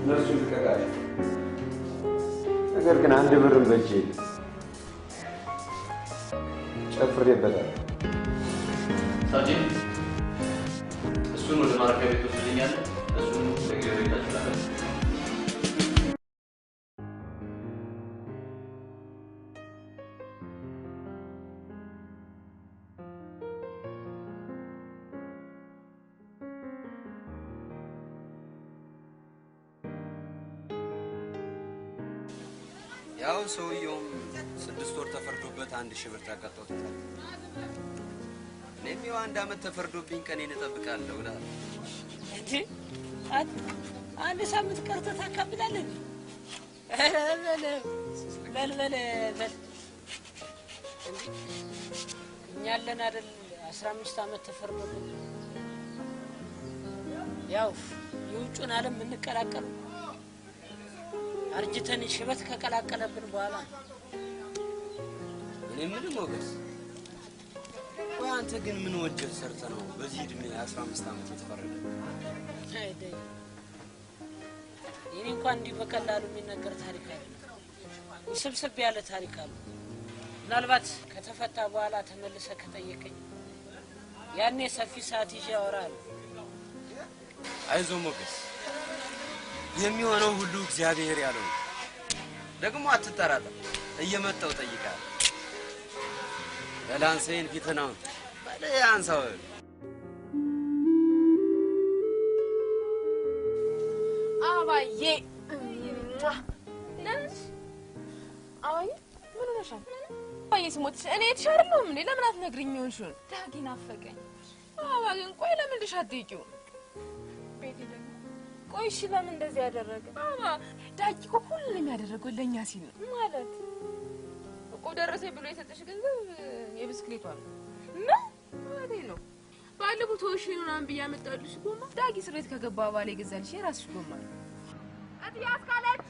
[SPEAKER 2] እነሱ ልቀቃቸው። ነገር ግን 1 ብርም በእጄ የለም። ጨፍሬበታል።
[SPEAKER 10] ሳጅን እሱን ወደ ማረፊያ ቤት ወስደኛል። እሱን ለጊዜው ቤታችሁ ላለ
[SPEAKER 2] ያው ሰውየውም 6 ወር ተፈርዶበት 1000 ብር ተቀጥቶታል። እኔም ያው 1 ዓመት ተፈርዶብኝ ቀኔን እጠብቃለሁ እላለሁ።
[SPEAKER 3] እንዴ አንድ ሳምንት ቀርተህ ታካብላለህ? በል እኛ አለን አይደል 15 ዓመት ተፈርዶብን ያው የውጩን ዓለም የምንቀላቀል አርጅተን ሽበት ከቀላቀለብን በኋላ
[SPEAKER 2] እኔ ምን ሞገስ፣ ቆይ አንተ ግን ምን ወንጀል ሰርተህ ነው በዚህ እድሜ 15 ዓመት የተፈረደ?
[SPEAKER 3] አይደል ይሄ እንኳን እንዲህ በቀላሉ የሚነገር ታሪክ አይደለም። ውስብስብ ያለ ታሪክ አለ። ምናልባት ከተፈታ በኋላ ተመልሰህ ከጠየቀኝ ያኔ ሰፊ ሰዓት ይዤ አወራለሁ።
[SPEAKER 2] አይዞህ ሞገስ፣ የሚሆነው ሁሉ እግዚአብሔር ያለው ነው። ደግሞ አትጠራጠር፣ እየመጣሁ እጠይቃለሁ። በላንሰይን ፊትናውን በለያንሳው
[SPEAKER 1] አባዬ ነሽ? አባዬ ምን ሆነሻል? አባዬ ስሞትሽ እኔ የተሻረለሁም እንዴ? ለምን አትነግሪኝ? ይሆንሽውን
[SPEAKER 5] ዳጊ ናፈቀኝ።
[SPEAKER 1] አባ ግን ቆይ ለምን ልሽ አትጠይቂው?
[SPEAKER 5] ቤቴ ደግሞ ቆይ እሺ ለምን እንደዚህ ያደረገ?
[SPEAKER 1] አባ ዳጊ እኮ ሁሉንም ያደረገው ለእኛ ሲል ነው።
[SPEAKER 5] ማለት
[SPEAKER 1] እኮ ደረሰኝ ብሎ የሰጠሽ ገንዘብ የብስክሌቷ ነው።
[SPEAKER 5] ምን
[SPEAKER 1] ማለቴ ነው? ባለፈው ተወሽኝ ምናምን ብዬ አመጣልሽ ጎማ ዳጊ ስሬት ከገባ በኋላ የገዛልሽ የራስሽ ጎማ ነው። ያስካለች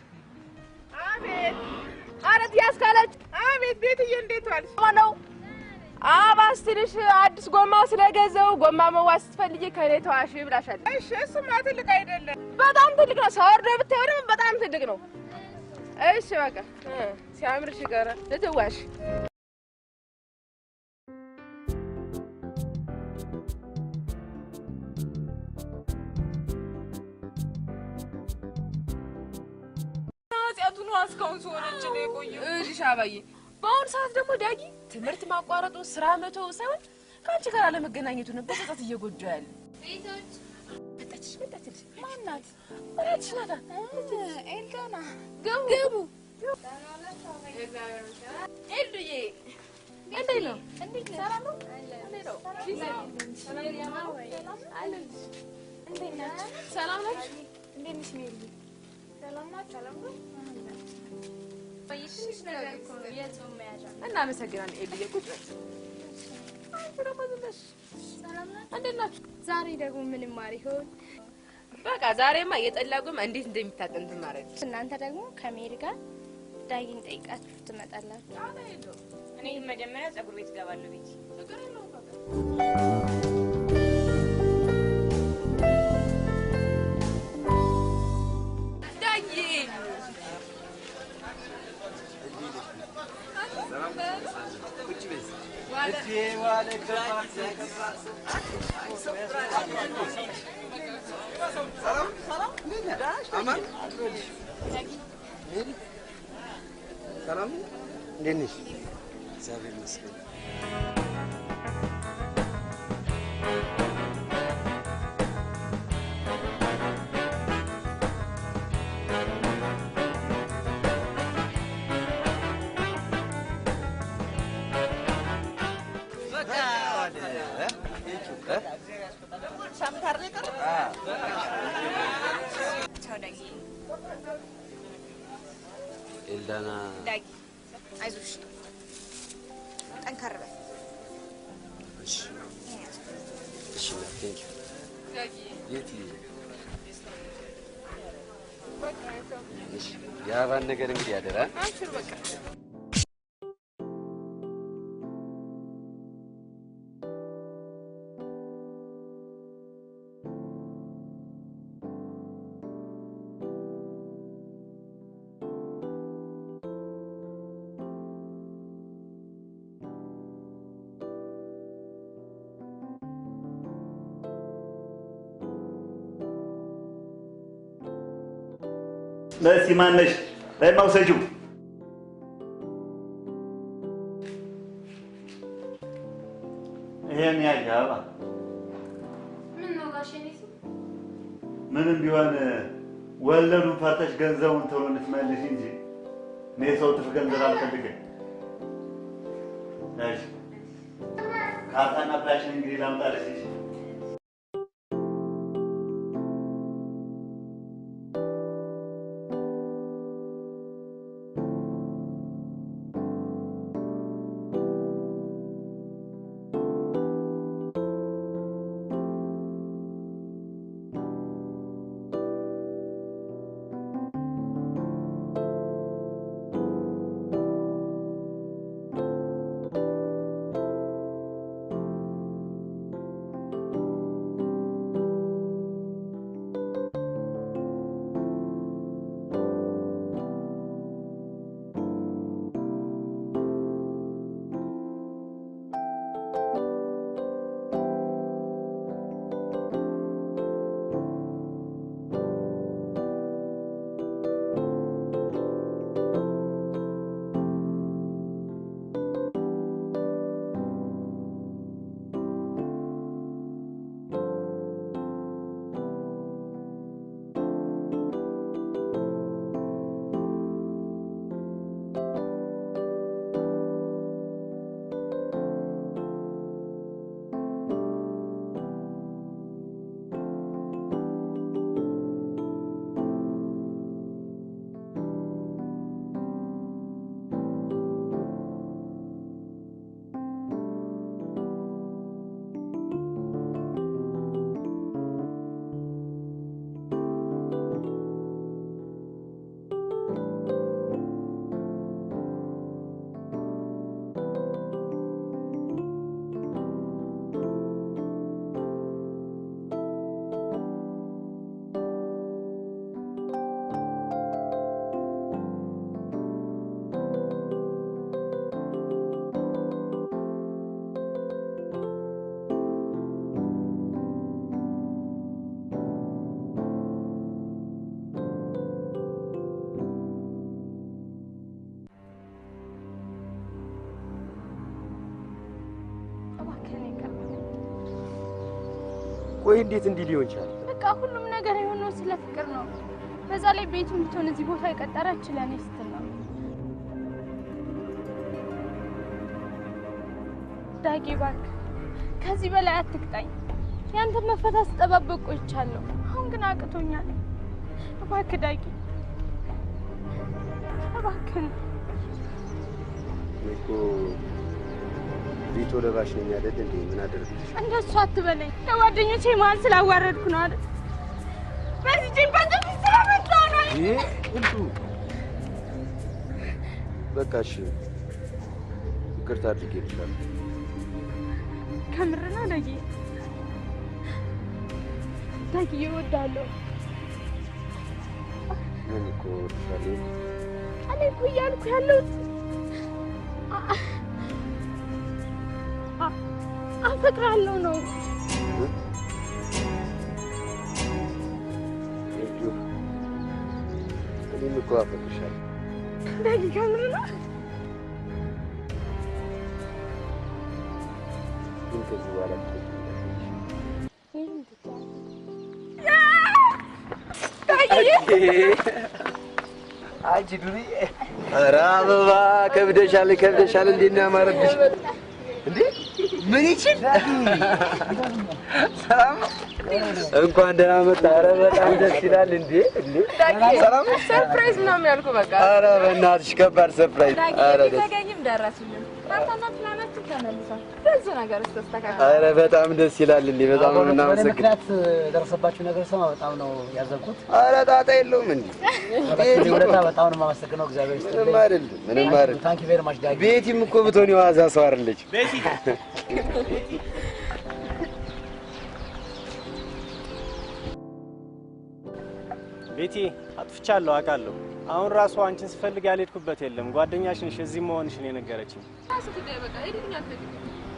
[SPEAKER 1] አቤት አረት ያስካለች አቤት ቤትዬ እንዴት ዋልሽ ነው አባስ ትንሽ አዲስ ጎማ ስለገዛው ጎማ መዋስ ስትፈልጊ ከኔ ተዋሽ ብላሻለች እሺ እሱማ ትልቅ አይደለም በጣም ትልቅ ነው ሳወርዶ ብታየው ደግሞ በጣም ትልቅ ነው እሺ በቃ ሲያምርሽ ይቀረ ልትዋሽ
[SPEAKER 11] አጽያቱን አስካውን ሶነች ነው የቆየው
[SPEAKER 1] እሺ ሻባዬ በአሁኑ ሰዓት ደግሞ ዳጊ ትምህርት ማቋረጡ ስራ መተው ሳይሆን ከአንቺ ጋር አለመገናኘቱ ነው በጸጸት እየጎዳው ያለ
[SPEAKER 11] ቤቶች
[SPEAKER 1] መጣች ማናት ወራች ናታ
[SPEAKER 11] ኤልዳና
[SPEAKER 1] ገቡ ኤልዱዬ እንዴት ነው ሰላም ነው እንዴት ነው ሰላም ናችሁ እንዴት ነሽ ሜሪ ሰላም ናችሁ ሰላም ነው እናመሰግናለን ኤልዱዬ ቁጭ በል እንዴት ናችሁ
[SPEAKER 11] ዛሬ ደግሞ ምን ማር ይሆን
[SPEAKER 1] በቃ ዛሬማ የጠላ ጎማ እንዴት እንደሚታጠን ትማረች
[SPEAKER 11] እናንተ ደግሞ ከሜሪ ጋር ዳጊን ጠይቃችሁ ትመጣላችሁ
[SPEAKER 9] እኔ መጀመሪያ ፀጉር ቤት እገባለሁ ቤት
[SPEAKER 2] ሰላም እንዴት ነሽ? እግዚአብሔር ይመስገን። ኤልዳና
[SPEAKER 9] ዳጊ አይዞሽ ጠንከር በል
[SPEAKER 2] እሺ እሺ ቴንክ ዩ
[SPEAKER 1] ዳጊ
[SPEAKER 2] የት እሺ ያባን ነገር እንግዲህ ያደራ
[SPEAKER 1] አሽር በቃ
[SPEAKER 6] ለሲ ማነሽ ላይ ማውሰጂው ይሄን ያያባ
[SPEAKER 11] ምን ነው ጋሼ ነሽ
[SPEAKER 6] ምንም ቢሆን ወለዱን ፈርተሽ ገንዘቡን ቶሎ እንድትመልሽ እንጂ እኔ ሰው ትርፍ ገንዘብ አልፈልግም። እሺ ካርታና ፕላሽን እንግዲህ ላምጣልሽ እሺ
[SPEAKER 2] ቆይ እንዴት እንዲህ ሊሆን ቻለ?
[SPEAKER 11] በቃ ሁሉም ነገር የሆነው ስለ ፍቅር ነው። በዛ ላይ ቤቱን ብትሆን እዚህ ቦታ የቀጠረች ለኔ ስትል ነው። ዳጊ እባክህ ከዚህ በላይ አትቅጣኝ። ያንተ መፈታት ስጠባበቅ ቆይቻለሁ። አሁን ግን አቅቶኛል። እባክህ ዳጊ እባክህ።
[SPEAKER 2] እኮ ቤቶ ለባሽ ነኝ አይደል እንዴ? ምን አደረግሽ?
[SPEAKER 11] እንደሱ አትበለኝ። ከጓደኞቼ መሀል ስላዋረድኩ ነው አይደል? በዚህ ጭንቀት ስለመጣ ነው።
[SPEAKER 2] ሁሉ በቃ እሺ፣ ይቅርታ አድርጌልሻለሁ።
[SPEAKER 11] ከምር ነው ዳጊ? ዳጊ እወዳለሁ።
[SPEAKER 2] ምን እኮ እወድሻለሁ።
[SPEAKER 11] እኔ እኮ እያልኩ ያለሁት አፈቅራለሁ ነው። እኔም እኮ አፈቅርሻለሁ። ዳጊ ከምር ነው?
[SPEAKER 2] ግን ከዚህ በኋላ አንቺ ዱሪ ኧረ አበባ ከብደሻል ከብደሻል። እንዴት ነው ያማረብሽ እንዴ! ምን ይችል ሰላም እንኳን ደህና መጣ። ኧረ በጣም ደስ ይላል። እንዴ ሰላም
[SPEAKER 1] ሰርፕራይዝ ነው የሚያልኩ። በቃ
[SPEAKER 2] ኧረ በእናትሽ ከባድ ሰርፕራይዝ። ኧረ
[SPEAKER 5] ተገኝም ደረሱልን። ማታና ፕላናችን ተመልሷል።
[SPEAKER 1] ብዙ ነገር ተስተካከለ።
[SPEAKER 2] ኧረ በጣም ደስ ይላል። እንዴ በጣም ነው እናመሰግናለን።
[SPEAKER 3] ምክንያት ደረሰባችሁ ነገር ሰማ በጣም ነው ያዘንኩት።
[SPEAKER 2] ኧረ ጣጣ የለውም። እንዴ
[SPEAKER 3] ወለታ በጣም ነው የማመሰግነው። እግዚአብሔር ይስጥልኝ።
[SPEAKER 2] ምንም አይደል ምንም አይደል።
[SPEAKER 3] ታንክ ዩ ቬሪ ማች ዳጊ።
[SPEAKER 2] ቤቲም እኮ ብትሆን የዋዛ ሰው አይደለች።
[SPEAKER 7] ቤቲ ቤቲ አጥፍቻለሁ አውቃለሁ። አሁን ራሱ አንቺን ስፈልግ ያልሄድኩበት የለም። ጓደኛሽ ነሽ እዚህ መሆንሽን የነገረችኝ።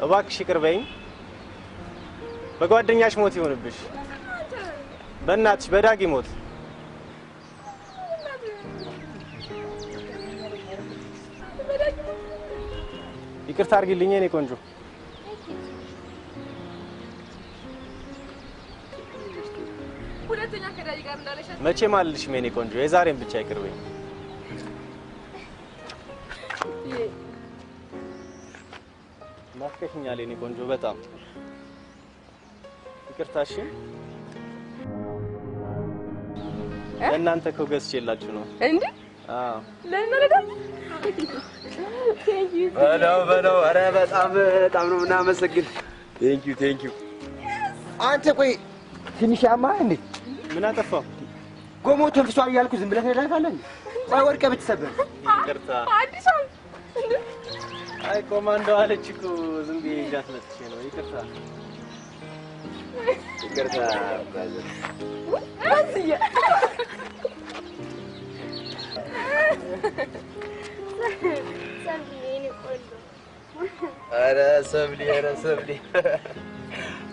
[SPEAKER 7] እባክሽ ይቅር በይኝ። በጓደኛሽ ሞት ይሆንብሽ። በእናትሽ በዳጊ ሞት ይቅርታ አድርጊልኝ የኔ ቆንጆ።
[SPEAKER 1] ሁለተኛ ከዳጊ ጋር እንዳለሽ
[SPEAKER 7] መቼም አልልሽም የኔ ቆንጆ። የዛሬን ብቻ ይቅር በይኝ። ናፍቀሽኛል የኔ ቆንጆ በጣም ይቅርታ። እሺ ለእናንተ እኮ ገዝቼላችሁ ነው
[SPEAKER 1] እንዴ?
[SPEAKER 7] አዎ
[SPEAKER 1] ለምን
[SPEAKER 2] በለው። ኧረ በጣም በጣም ነው የምናመሰግን። ቴንክ ዩ። አንተ ቆይ ትንሽ ያማህ እንዴ?
[SPEAKER 7] ምን አጠፋው?
[SPEAKER 2] ጎሞ ተንፍሷል እያልኩ ዝም ብለህ ትሄዳለህ? ቆይ ወርቀህ ብትሰበር።
[SPEAKER 7] ይቅርታ።
[SPEAKER 1] አዲስ እንዴ?
[SPEAKER 7] አይ ኮማንዶ አለች እኮ ዝም ብዬ ይዣት መጥቼ ነው። ይቅርታ ብራዘር።
[SPEAKER 1] አዝያ
[SPEAKER 2] ኧረ ሰብሊ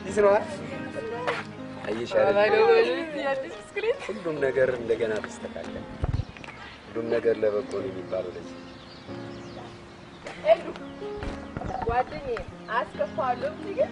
[SPEAKER 2] ይስነዋ አይሻልም። ሁሉም ነገር እንደገና ተስተካከለ። ሁሉም ነገር ለበጎ ነው የሚባለው ለዚህ
[SPEAKER 1] ጓደኛዬ አስከፋለሁ ግን